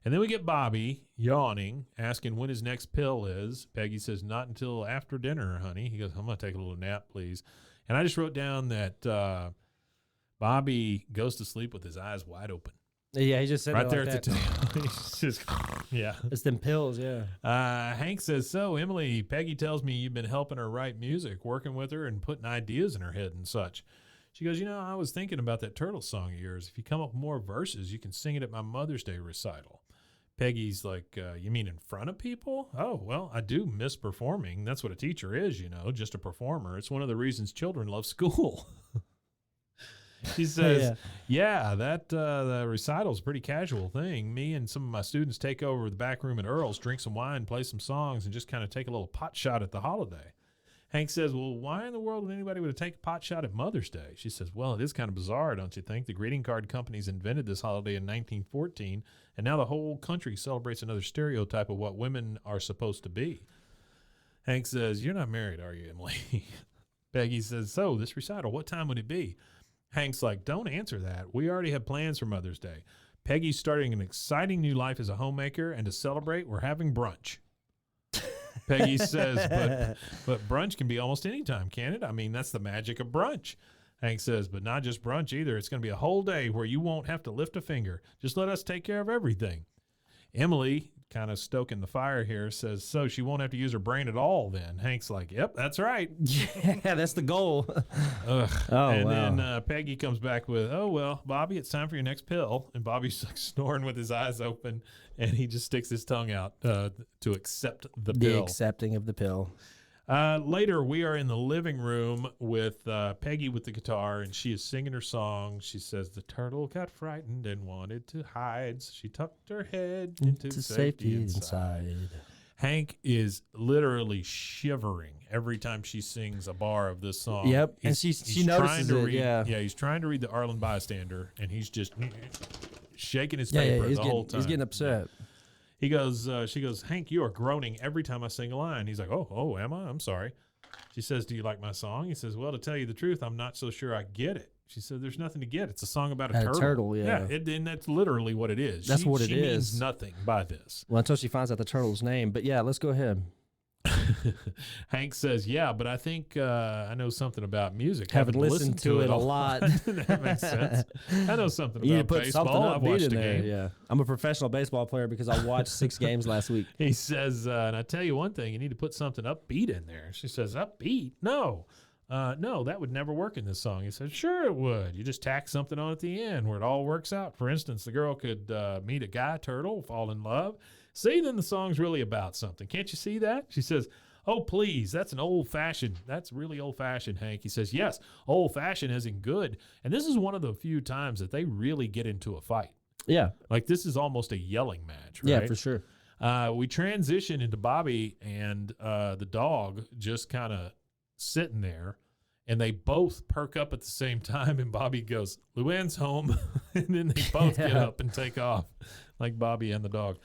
And then we get Bobby yawning, asking when his next pill is. Peggy says, not until after dinner, honey. He goes, I'm going to take a little nap, please. And I just wrote down that Bobby goes to sleep with his eyes wide open. Yeah, he just said Right it there like at the that. tail. He's just, yeah. It's them pills, yeah. Hank says, so, Emily, Peggy tells me you've been helping her write music, working with her and putting ideas in her head and such. She goes, you know, I was thinking about that turtle song of yours. If you come up with more verses, you can sing it at my Mother's Day recital. Peggy's like, you mean in front of people? Oh, well, I do miss performing. That's what a teacher is, you know, just a performer. It's one of the reasons children love school. She says, yeah, that the recital's a pretty casual thing. Me and some of my students take over the back room at Earl's, drink some wine, play some songs, and just kind of take a little pot shot at the holiday. Hank says, well, why in the world would anybody would take a pot shot at Mother's Day? She says, well, it is kind of bizarre, don't you think? The greeting card companies invented this holiday in 1914, and now the whole country celebrates another stereotype of what women are supposed to be. Hank says, you're not married, are you, Emily? Peggy says, so this recital, what time would it be? Hank's like, don't answer that. We already have plans for Mother's Day. Peggy's starting an exciting new life as a homemaker, and to celebrate, we're having brunch. Peggy says, but brunch can be almost any time, can it? I mean, that's the magic of brunch. Hank says, but not just brunch either. It's going to be a whole day where you won't have to lift a finger. Just let us take care of everything. Emily, kind of stoking the fire here, says, so she won't have to use her brain at all then. Hank's like, yep, that's right. Yeah, that's the goal. Ugh. Oh, and wow. then Peggy comes back with, oh, well, Bobby, it's time for your next pill. And Bobby's like snoring with his eyes open, and he just sticks his tongue out to accept the pill. The accepting of the pill. Later, we are in the living room with Peggy with the guitar, and she is singing her song. She says, the turtle got frightened and wanted to hide, so she tucked her head into safety inside. Hank is literally shivering every time she sings a bar of this song. Yep, and she notices it, yeah, he's trying to read the Arlen Bystander, and he's just shaking his Yeah, paper he's the getting, whole time. he's getting upset. He goes, she goes, Hank, you are groaning every time I sing a line. He's like, oh, am I? I'm sorry. She says, do you like my song? He says, well, to tell you the truth, I'm not so sure I get it. She said, there's nothing to get. It's a song about a turtle. turtle, yeah. And that's literally what it is. That's what it she is. Means nothing by this. Well, until she finds out the turtle's name. But yeah, let's go ahead. Hank says, yeah, but I think I know something about music. Haven't listened to it a lot. That makes sense. I know something You need about to put baseball. something I've upbeat watched in a there. game. Yeah, I'm a professional baseball player because I watched 6 games last week. He says, and I tell you one thing, you need to put something upbeat in there. She says, upbeat? No, that would never work in this song. He said, sure it would. You just tack something on at the end where it all works out. For instance, the girl could meet a guy turtle, fall in love. See, then the song's really about something. Can't you see that? She says, Oh, please, that's really old-fashioned, Hank. He says, yes, old-fashioned as in good. And this is one of the few times that they really get into a fight. Yeah. Like, this is almost a yelling match, right? Yeah, for sure. We transition into Bobby and the dog just kind of sitting there, and they both perk up at the same time, and Bobby goes, Luann's home, and then they both get up and take off, like Bobby and the dog.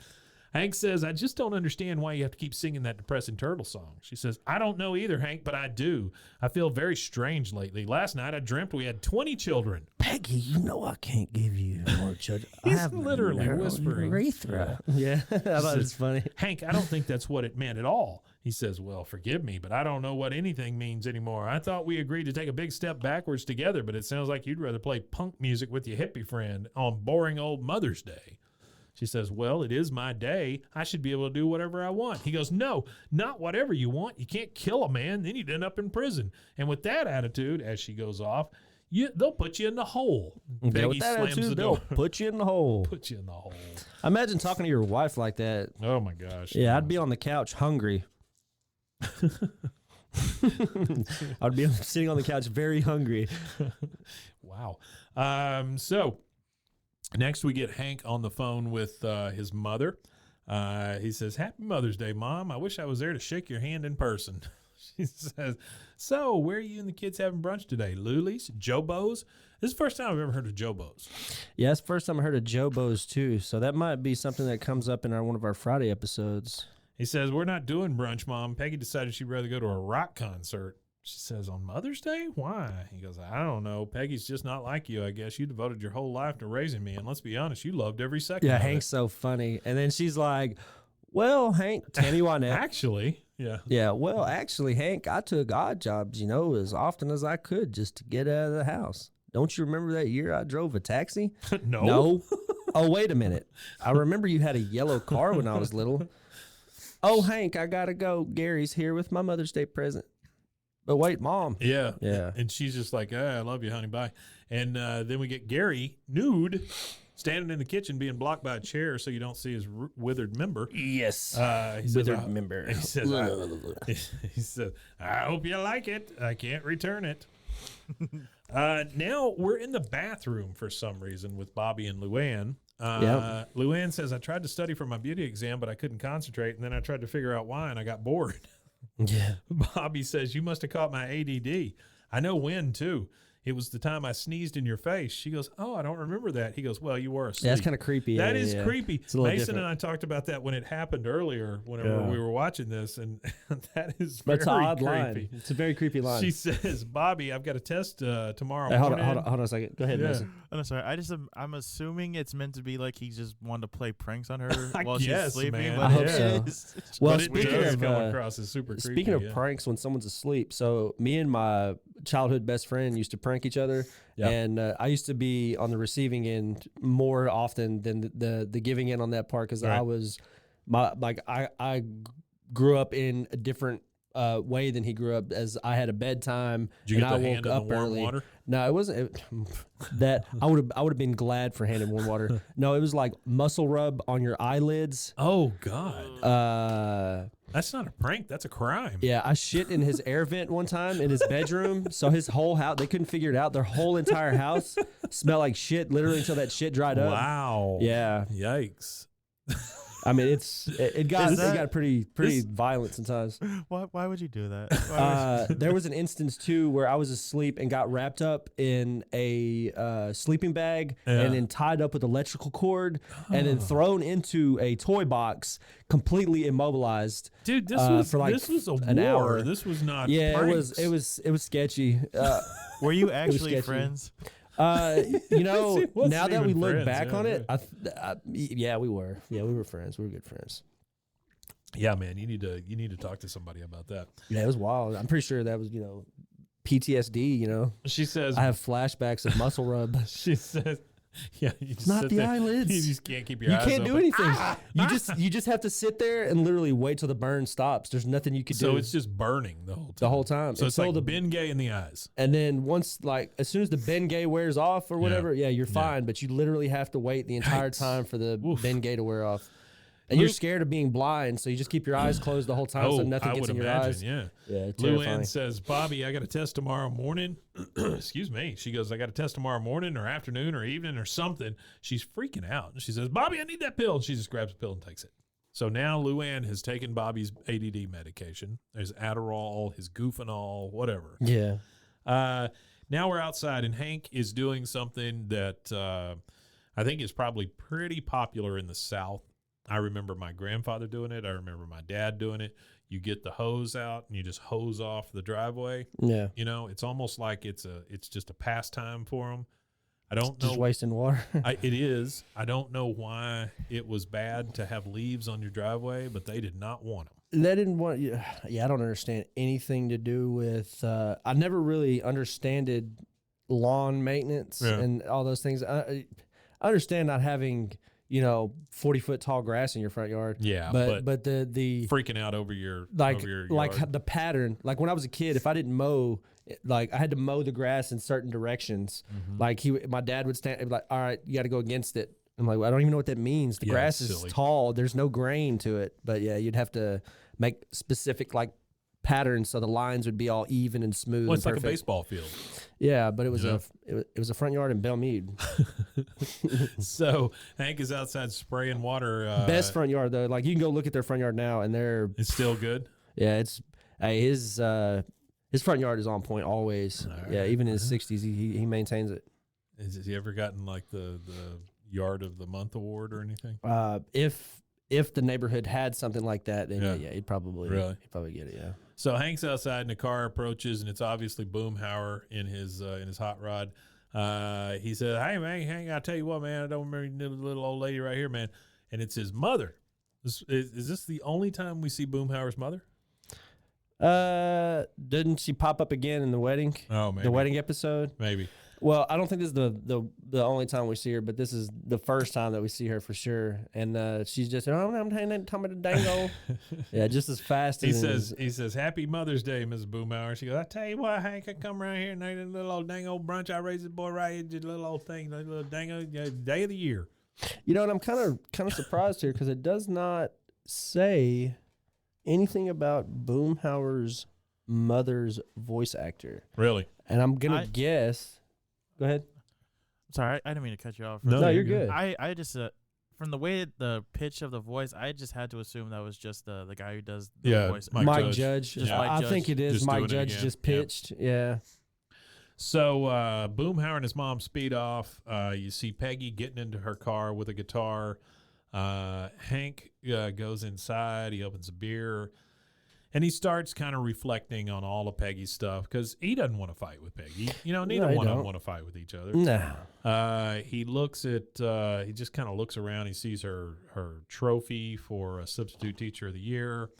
Hank says, I just don't understand why you have to keep singing that depressing turtle song. She says, I don't know either, Hank, but I do. I feel very strange lately. Last night I dreamt we had 20 children. Peggy, you know I can't give you more children. I He's have literally narrow whispering. urethra. Yeah, I thought it was funny. Hank, I don't think that's what it meant at all. He says, well, forgive me, but I don't know what anything means anymore. I thought we agreed to take a big step backwards together, but it sounds like you'd rather play punk music with your hippie friend on boring old Mother's Day. She says, well, it is my day. I should be able to do whatever I want. He goes, no, not whatever you want. You can't kill a man, then you'd end up in prison. And with that attitude, as she goes off, they'll put you in the hole. Peggy slams the door. They'll put you in the hole. Put you in the hole. Imagine talking to your wife like that. Oh, my gosh. Yeah, I'd be on the couch hungry. I'd be sitting on the couch very hungry. Wow. So next we get Hank on the phone with his mother. He says, happy Mother's Day, Mom. I wish I was there to shake your hand in person. She says, so where are you and the kids having brunch today? Luli's? Jobo's? This is the first time I've ever heard of Jobo's. Yeah, it's the first time I heard of Jobo's too. So that might be something that comes up in one of our Friday episodes. He says, we're not doing brunch, Mom. Peggy decided she'd rather go to a rock concert. She says, on Mother's Day? Why? He goes, I don't know. Peggy's just not like you, I guess. You devoted your whole life to raising me, and let's be honest, you loved every second of Hank's so funny. And then she's like, well, Hank, Tammy Wynette. Actually, yeah. Yeah, well, actually, Hank, I took odd jobs, as often as I could just to get out of the house. Don't you remember that year I drove a taxi? No. Oh, wait a minute. I remember you had a yellow car when I was little. Oh, Hank, I got to go. Gary's here with my Mother's Day present. But wait, Mom. Yeah. Yeah. And she's just like, I love you, honey. Bye. And then we get Gary nude, standing in the kitchen being blocked by a chair so you don't see his withered member. Yes. He Withered says, member. He says, I hope you like it. I can't return it. Now we're in the bathroom for some reason with Bobby and Luann. Luann says, I tried to study for my beauty exam, but I couldn't concentrate. And then I tried to figure out why, and I got bored. Yeah. Bobby says, you must have caught my ADD. I know when, too. It was the time I sneezed in your face. She goes, oh, I don't remember that. He goes, well, you were asleep. Yeah, that's kind of creepy. That is creepy. It's a little Mason different. and I talked about that when it happened earlier, whenever we were watching this, and that is very That's an odd creepy. line. It's a very creepy line. She says, Bobby, I've got a test tomorrow Hey, hold morning. on a second. Go ahead, Yeah. Mason. Oh, no, sorry. I'm assuming it's meant to be like he just wanted to play pranks on her I while guess, she's sleeping. man. But I hope it so. is. Well, But it speaking does of come across as super creepy. speaking of yeah. pranks when someone's asleep, so me and my childhood best friend used to prank each other, and I used to be on the receiving end more often than the giving end on that part because I was I grew up in a different way than he grew up, as I had a bedtime Did you and get I the woke hand in up the warm early. water? No, it wasn't that. I would have been glad for hand in warm water. No, it was like muscle rub on your eyelids. Oh, God. That's not a prank. That's a crime. Yeah, I shit in his air vent one time in his bedroom. So his whole house, they couldn't figure it out. Their whole entire house smelled like shit, literally until that shit dried up. Wow. Yeah. Yikes. I mean, it got pretty this- violent sometimes. Why would you do that? Why would There was an instance too where I was asleep and got wrapped up in a sleeping bag and then tied up with electrical cord and then thrown into a toy box, completely immobilized. Dude, this for like this was a an war. hour. This was not Yeah, pranks. it was sketchy. Were you actually sketchy. friends? Now wasn't that we even look friends, back yeah, on it, yeah, we were. Yeah, we were friends. We were good friends. Yeah, man, you need to talk to somebody about that. Yeah, it was wild. I'm pretty sure that was, PTSD, She says I have flashbacks of muscle rub. she says yeah, you just Not sit the there. eyelids. You just can't keep your You eyes can't open. do anything. You just have to sit there and literally wait till the burn stops. There's nothing you can So do it's just burning the whole time. the whole time. So it's like the Ben Gay in the eyes. and then once as soon as the Bengay wears off or whatever, you're fine. But you literally have to wait the entire Yikes. time for the Oof. Bengay to wear off. And you're scared of being blind, so you just keep your eyes closed the whole time so nothing I gets would in your imagine, eyes. yeah. Yeah, Luann terrifying. says, Bobby, I got a test tomorrow morning. Excuse me. She goes, I got a test tomorrow morning or afternoon or evening or something. She's freaking out. And she says, Bobby, I need that pill. And she just grabs a pill and takes it. So now Luann has taken Bobby's ADD medication. There's Adderall, his Goofanol, whatever. Yeah. Now we're outside, and Hank is doing something that I think is probably pretty popular in the South. I remember my grandfather doing it. I remember my dad doing it. You get the hose out and you just hose off the driveway. Yeah. You know, it's almost like it's just a pastime for them. I don't know. Just wasting water. It is. I don't know why it was bad to have leaves on your driveway, but they did not want them. They didn't want you. Yeah, I don't understand anything to do with. I never really understood lawn maintenance and all those things. I understand not having 40-foot tall grass in your front yard. Yeah, but the freaking out over your like over your like yard. the pattern. Like when I was a kid, if I didn't mow, like I had to mow the grass in certain directions. Like my dad would stand and be like, "All right, you got to go against it." I'm like, well, I don't even know what that means. The grass is silly. tall. There's no grain to it. But yeah, you'd have to make specific like patterns so the lines would be all even and smooth. Well, it's and like a perfect. baseball field. Yeah, but it was Yeah. it was a front yard in Belmead. So Hank is outside spraying water. Best front yard though. Like you can go look at their front yard now, and they're It's still good. yeah. It's his front yard is on point always. Yeah, even in his 60s, he maintains it. Has he ever gotten like the yard of the month award or anything? If the neighborhood had something like that, then Yeah. he'd probably get it. Yeah. So Hank's outside and the car approaches, and it's obviously Boomhauer in his hot rod. He said, "Hey man, Hank, I tell you what, man, I don't remember the little old lady right here, man." And it's his mother. Is this the only time we see Boomhauer's mother? Didn't she pop up again in the wedding? Oh, maybe. The wedding episode. Maybe. Well, I don't think this is the only time we see her, but this is the first time that we see her for sure. And she's just, I'm talking about the dango. Yeah, just as fast He as says, "Happy Mother's Day, Mrs. Boomhauer." She goes, "I tell you what, Hank, I come around here and I did a little old dango brunch. I raised this boy right here, did a little old thing, a little dango day of the year." You know, and I'm kind of surprised here because it does not say anything about Boomhauer's mother's voice actor. Really? And I'm gonna guess. Go ahead. Sorry, I didn't mean to cut you off. No, you're good. I just from the way the pitch of the voice, I just had to assume that was just the guy who does the voice. Mike Judge. Just Mike I Judge. think it is Just Mike doing it Judge again. just pitched. Yeah. So Boomhauer and his mom speed off. You see Peggy getting into her car with a guitar. Hank goes inside. He opens a beer. And he starts kind of reflecting on all of Peggy's stuff because he doesn't want to fight with Peggy. Neither he one of them don't. want to fight with each other. No. He looks at, he just kind of looks around. He sees her trophy for a substitute teacher of the year.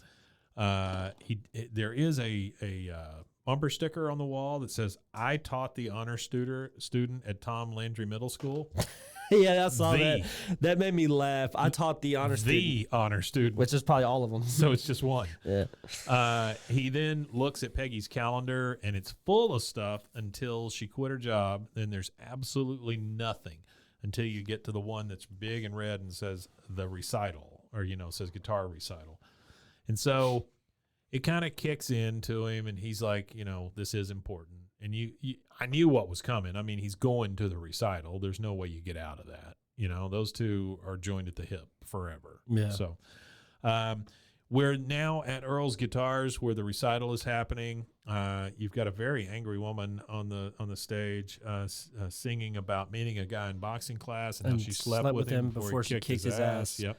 There is a bumper sticker on the wall that says, "I taught the honor student at Tom Landry Middle School." Yeah, I saw that. That made me laugh. I taught the honor student, The honor student. which is probably all of them. So it's just one. Yeah. He then looks at Peggy's calendar, and it's full of stuff until she quit her job. Then there's absolutely nothing until you get to the one that's big and red and says the recital, or says guitar recital. And so it kind of kicks into him, and he's like, this is important. And I knew what was coming. I mean, he's going to the recital. There's no way you get out of that. Those two are joined at the hip forever. Yeah. So we're now at Earl's Guitars where the recital is happening. You've got a very angry woman on the stage singing about meeting a guy in boxing class and how she slept with him before she kicked his ass. Yep.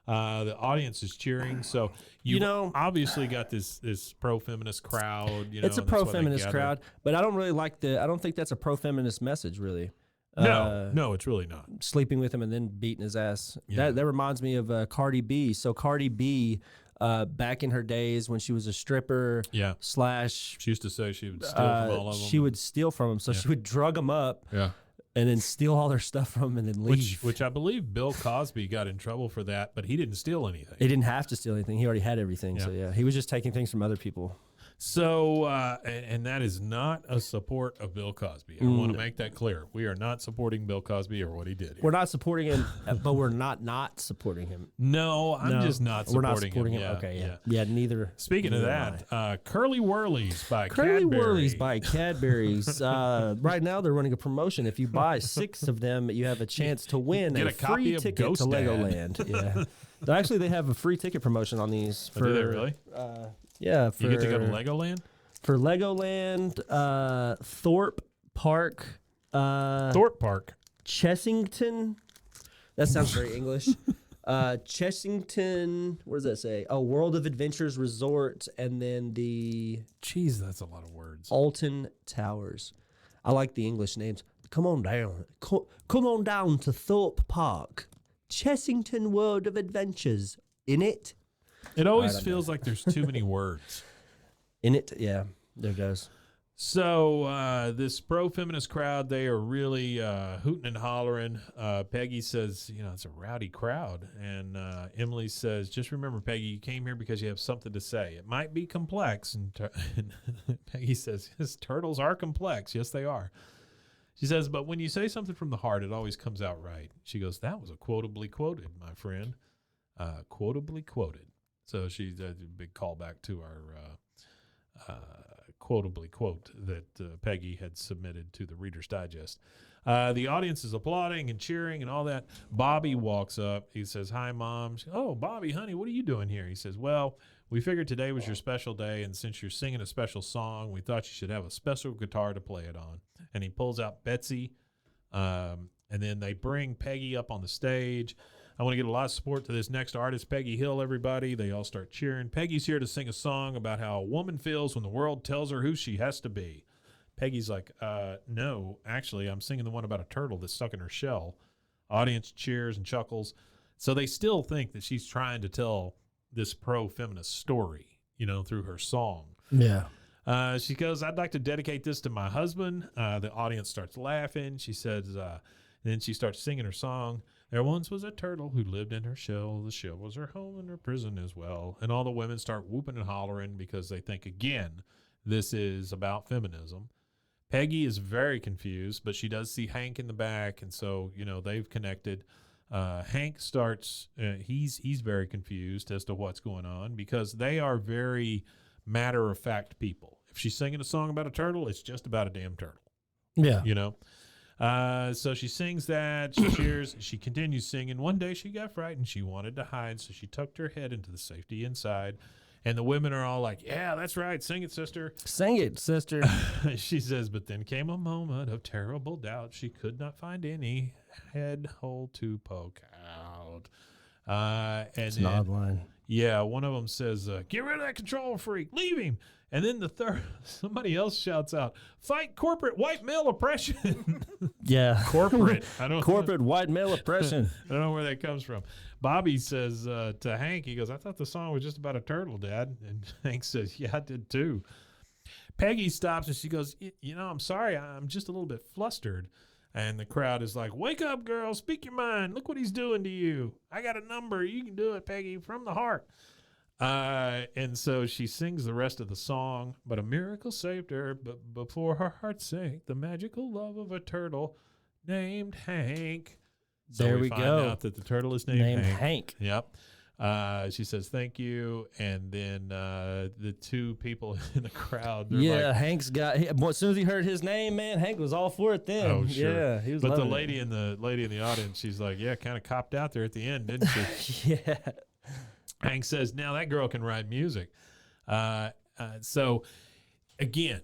The audience is cheering. So you obviously got this pro-feminist crowd. It's a pro-feminist crowd, but I don't really like I don't think that's a pro-feminist message, really. No, it's really not. Sleeping with him and then beating his ass. Yeah. That reminds me of Cardi B. So Cardi B, back in her days when she was a stripper, slash, she used to say she would steal from all of them. She would steal from them, so she would drug them up. Yeah. And then steal all their stuff from them and then leave. Which I believe Bill Cosby got in trouble for that, but he didn't steal anything. He didn't have to steal anything. He already had everything. Yeah. So, yeah, he was just taking things from other people. So, and that is not a support of Bill Cosby. I want to make that clear. We are not supporting Bill Cosby or what he did here. We're not supporting him, but we're not supporting him. No, I'm just not supporting him. We're not supporting him. Yeah, Okay, yeah. Neither. Speaking of that, Curly Whirlies by Curly Cadbury. Whirlies by Cadbury's. Right now, they're running a promotion. If you buy 6 of them, you have a chance to win Get a a copy free of ticket Ghost to Dad. Legoland. Yeah. Actually, they have a free ticket promotion on these. Do they really? Yeah. You get to go to Legoland? For Legoland, Thorpe Park. Thorpe Park. Chessington. That sounds very English. Chessington. What does that say? Oh, World of Adventures Resort, and then the Jeez, that's a lot of words. Alton Towers. I like the English names. Come on down. Come on down to Thorpe Park. Chessington World of Adventures. In it? It always feels like there's too many words. In it? Yeah, there it goes. So this pro-feminist crowd, they are really hooting and hollering. Peggy says, it's a rowdy crowd. And Emily says, just remember, Peggy, you came here because you have something to say. It might be complex. And Peggy says, yes, turtles are complex. Yes, they are. She says, but when you say something from the heart, it always comes out right. She goes, that was a quotably quoted, my friend. Quotably quoted. So she's a big callback to our quotably quote that Peggy had submitted to the Reader's Digest. The audience is applauding and cheering and all that. Bobby walks up. He says, hi, Mom. Oh, Bobby, honey, what are you doing here? He says, well, we figured today was your special day, and since you're singing a special song, we thought you should have a special guitar to play it on. And he pulls out Betsy, and then they bring Peggy up on the stage. I want to get a lot of support to this next artist, Peggy Hill, everybody. They all start cheering. Peggy's here to sing a song about how a woman feels when the world tells her who she has to be. Peggy's like, no, actually, I'm singing the one about a turtle that's stuck in her shell. Audience cheers and chuckles. So they still think that she's trying to tell this pro-feminist story, through her song. Yeah. She goes, I'd like to dedicate this to my husband. The audience starts laughing. She says, then she starts singing her song. There once was a turtle who lived in her shell. The shell was her home and her prison as well. And all the women start whooping and hollering because they think, again, this is about feminism. Peggy is very confused, but she does see Hank in the back. And so, they've connected. Hank starts, he's very confused as to what's going on because they are very matter-of-fact people. If she's singing a song about a turtle, it's just about a damn turtle. Yeah. So she sings that, she cheers, she continues singing. One day she got frightened, she wanted to hide, so she tucked her head into the safety inside. And the women are all like, yeah, that's right, sing it, sister. Sing it, sister. She says, but then came a moment of terrible doubt. She could not find any head hole to poke out. It's an odd line. Yeah, one of them says, get rid of that control freak, leave him. And then the third, somebody else shouts out, fight corporate white male oppression. Yeah. Corporate White male oppression. I don't know where that comes from. Bobby says to Hank, he goes, I thought the song was just about a turtle, Dad. And Hank says, yeah, I did too. Peggy stops and she goes, I'm sorry, I'm just a little bit flustered. And the crowd is like, wake up, girl, speak your mind. Look what he's doing to you. I got a number. You can do it, Peggy, from the heart. And so she sings the rest of the song, but a miracle saved her. But before her heart sank, the magical love of a turtle named Hank. So there we find go. out that the turtle is named Hank. Yep. She says, thank you. And then the two people in the crowd. Yeah, like, Hank's got, as soon as he heard his name, man, Hank was all for it then. Oh, sure. Yeah, he was But the loving lady in the audience, she's like, yeah, kind of copped out there at the end, didn't she? it. Yeah. Hank says, now that girl can write music. So, again,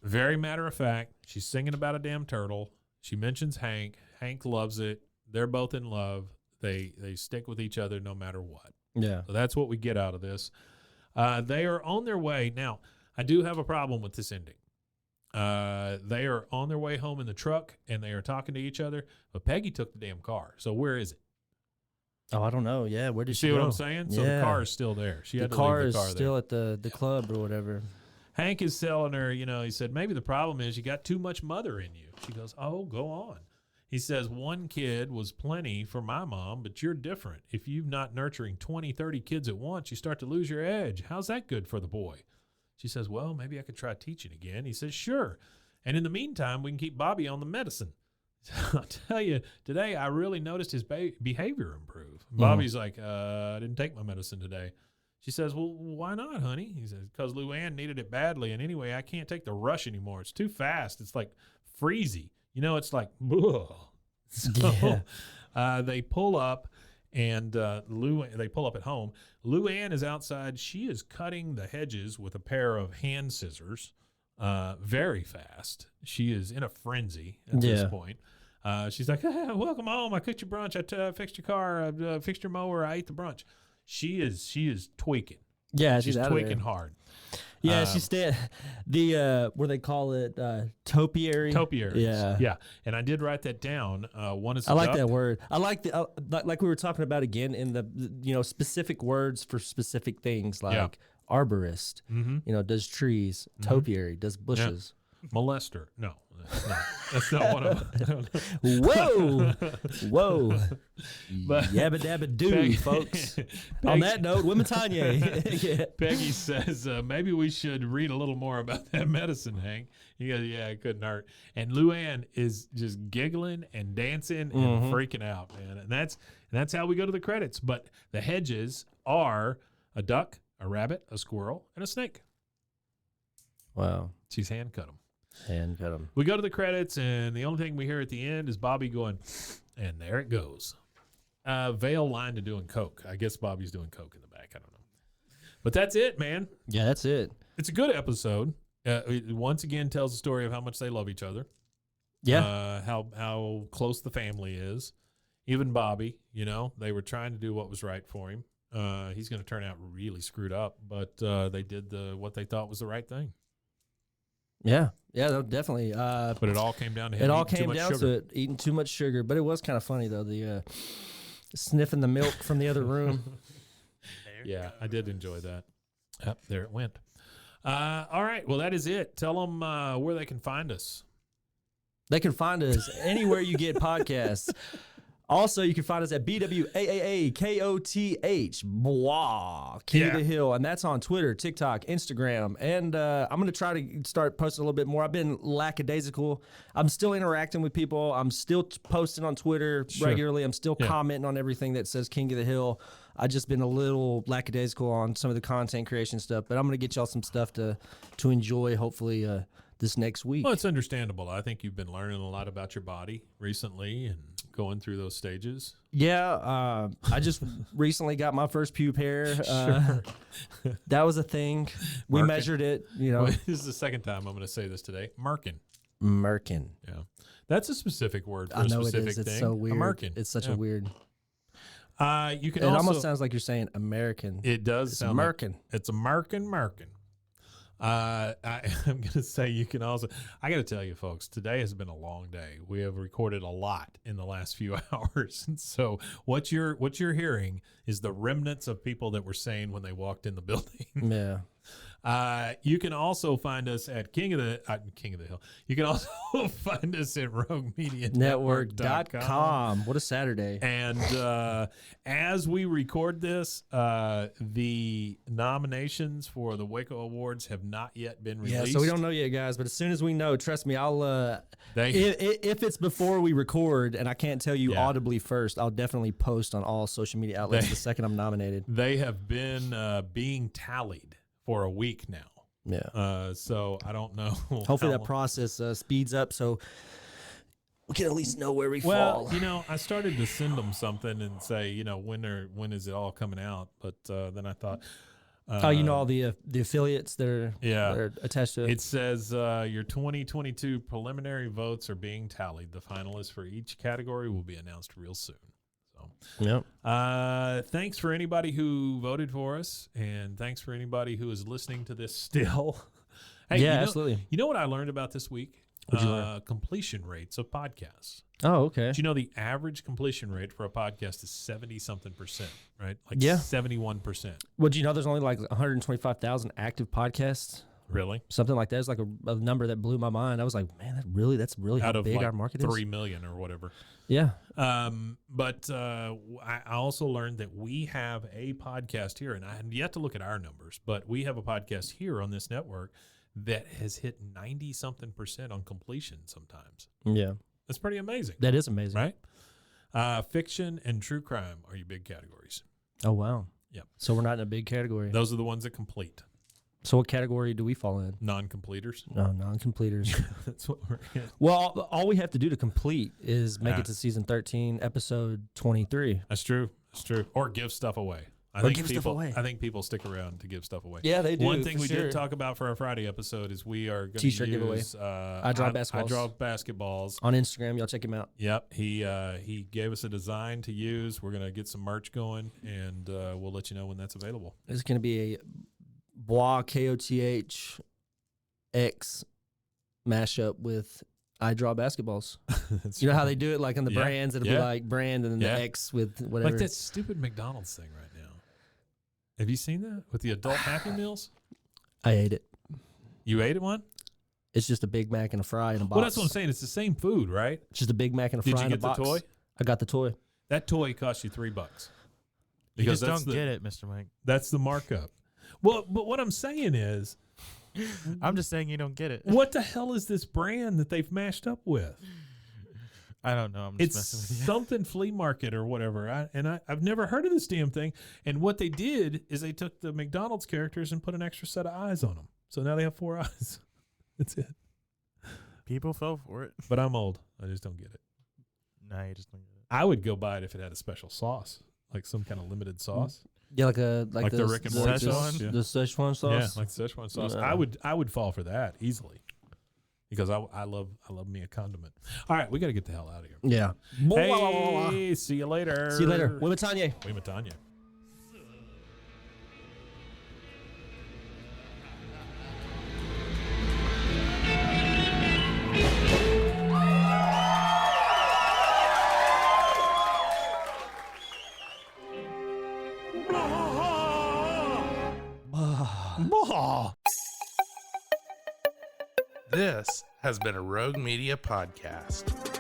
very matter of fact. She's singing about a damn turtle. She mentions Hank. Hank loves it. They're both in love. They stick with each other no matter what. Yeah. So that's what we get out of this. They are on their way. Now, I do have a problem with this ending. They are on their way home in the truck, and they are talking to each other. But Peggy took the damn car. So where is it? Oh, I don't know. Yeah, where did You she see go? what I'm saying? So Yeah. the car is still there. She The had to car leave is the car still there. at the club or whatever. Hank is telling her, he said, maybe the problem is you got too much mother in you. She goes, oh, go on. He says, one kid was plenty for my mom, but you're different. If you're not nurturing 20, 30 kids at once, you start to lose your edge. How's that good for the boy? She says, well, maybe I could try teaching again. He says, sure. And in the meantime, we can keep Bobby on the medicine. I'll tell you, today I really noticed his behavior improve. Bobby's like, I didn't take my medicine today. She says, well, why not, honey? He says, because Luann needed it badly. And anyway, I can't take the rush anymore. It's too fast. It's like freezy. It's like, ugh. So they pull up, and they pull up at home. Luann is outside. She is cutting the hedges with a pair of hand scissors very fast. She is in a frenzy at this point. She's like, welcome home. I cooked your brunch. I fixed your car. I fixed your mower. I ate the brunch. She is tweaking. Yeah, she's tweaking hard. Yeah, she's what they call it, topiary. Topiaries. Yeah. And I did write that down. One is I like that word. I like like we were talking about again in the specific words for specific things like arborist. Does trees. Topiary does bushes. Yeah. Molester. No, that's not one of them. Whoa. But yabba dabba doo, Peggy, folks. On that note, Wimitanye. Yeah. Peggy says, maybe we should read a little more about that medicine, Hank. He goes, yeah, it couldn't hurt. And Luann is just giggling and dancing and freaking out, man. And that's how we go to the credits. But the hedges are a duck, a rabbit, a squirrel, and a snake. Wow. She's hand cut them. Hand cut them. We go to the credits, and the only thing we hear at the end is Bobby going, and there it goes. Vale lined to doing coke. I guess Bobby's doing coke in the back. I don't know. But that's it, man. Yeah, that's it. It's a good episode. It once again tells the story of how much they love each other. Yeah. How close the family is. Even Bobby, they were trying to do what was right for him. He's going to turn out really screwed up, but they did what they thought was the right thing. Yeah, definitely. But it all came down to him. It all came down to it, eating too much sugar. But it was kind of funny though, the sniffing the milk from the other room. Yeah, I did enjoy that. Yep, there it went. All right, well that is it. Tell them where they can find us. They can find us anywhere you get podcasts. Also, you can find us at BWAAAKOTH, King of the Hill, and that's on Twitter, TikTok, Instagram, and I'm going to try to start posting a little bit more. I've been lackadaisical. I'm still interacting with people. I'm still posting on Twitter regularly. I'm still commenting on everything that says King of the Hill. I've just been a little lackadaisical on some of the content creation stuff, but I'm going to get y'all some stuff to enjoy, hopefully, this next week. Well, it's understandable. I think you've been learning a lot about your body recently and going through those stages. Yeah, I just recently got my first pube hair. That was a thing. We measured it, Well, this is the second time I'm going to say this today. Merkin. Yeah. That's a specific word for a specific thing. It's so weird. A merkin. It's such a weird. You can it also, almost sounds like you're saying American. It does sound Merkin. It's a Merkin. I'm going to say you can also, I got to tell you folks, today has been a long day. We have recorded a lot in the last few hours. And so what you're hearing is the remnants of people that were saying when they walked in the building. Yeah. You can also find us at King of the Hill. You can also find us at RogueMediaNetwork.com. What a Saturday. And as we record this, the nominations for the Waco Awards have not yet been released. Yeah, so we don't know yet, guys. But as soon as we know, trust me, I'll. If it's before we record and I can't tell you audibly first, I'll definitely post on all social media outlets the second I'm nominated. They have been being tallied for a week now. Yeah. So I don't know. Hopefully that process speeds up so we can at least know where we fall. Well, I started to send them something and say, when is it all coming out? But then I thought. All the affiliates that are attached to it. It says your 2022 preliminary votes are being tallied. The finalists for each category will be announced real soon. Yep. Thanks for anybody who voted for us, and thanks for anybody who is listening to this still. Hey, absolutely. You know what I learned about this week? What'd you learn? Completion rates of podcasts. Oh, okay. Do you know the average completion rate for a podcast is 70-something%, right? Like 71%. Well, do you know there's only like 125,000 active podcasts? Really? Something like that. It's like a number that blew my mind. I was like, man, that's really Out how of big like our market 3 is. million or whatever. Yeah. But I also learned that we have a podcast here, and I have yet to look at our numbers, but we have a podcast here on this network that has hit 90-something% on completion sometimes. Yeah. That's pretty amazing. That is amazing. Right? Fiction and true crime are your big categories. Oh, wow. Yep. So we're not in a big category. Those are the ones that complete. So what category do we fall in? Non-completers. No, non-completers. That's what we're in. Well, all we have to do to complete is make it to season 13, episode 23. That's true. That's true. Or give stuff away. I think people stick around to give stuff away. Yeah, they do. One thing we sure. did talk about for our Friday episode is we are going to T-shirt use I Draw Basketballs. I Draw Basketballs. On Instagram, y'all check him out. Yep. He gave us a design to use. We're going to get some merch going, and we'll let you know when that's available. It's going to be a Bois KOTH X mashup with I Draw Basketballs. You know how they do it, like on the brands? It'll be like brand and then the X with whatever. Like that stupid McDonald's thing right now. Have you seen that with the adult Happy Meals? I ate it. You ate one? It's just a Big Mac and a fry in a box. Well, that's what I'm saying. It's the same food, right? It's just a Big Mac and a fry in a box. Did you get the toy? I got the toy. That toy cost you $3. You just don't get it, Mr. Mike. That's the markup. Well, but what I'm saying is, I'm just saying you don't get it. what the hell is this brand that they've mashed up with? I don't know. I'm just It's messing with you. something flea market or whatever. I've never heard of this damn thing. And what they did is they took the McDonald's characters and put an extra set of eyes on them. So now they have 4 eyes. That's it. People fell for it. But I'm old. I just don't get it. No, you just don't get it. I would go buy it if it had a special sauce, like some kind of limited sauce. Yeah, like the Rick and Morty sauce. The Szechuan sauce. Yeah, like the Szechuan sauce. I would fall for that easily because I love me a condiment. All right, we got to get the hell out of here. Yeah. Hey, see you later. See you later. Wimatanya. Wimatanya. This has been a Rogue Media podcast.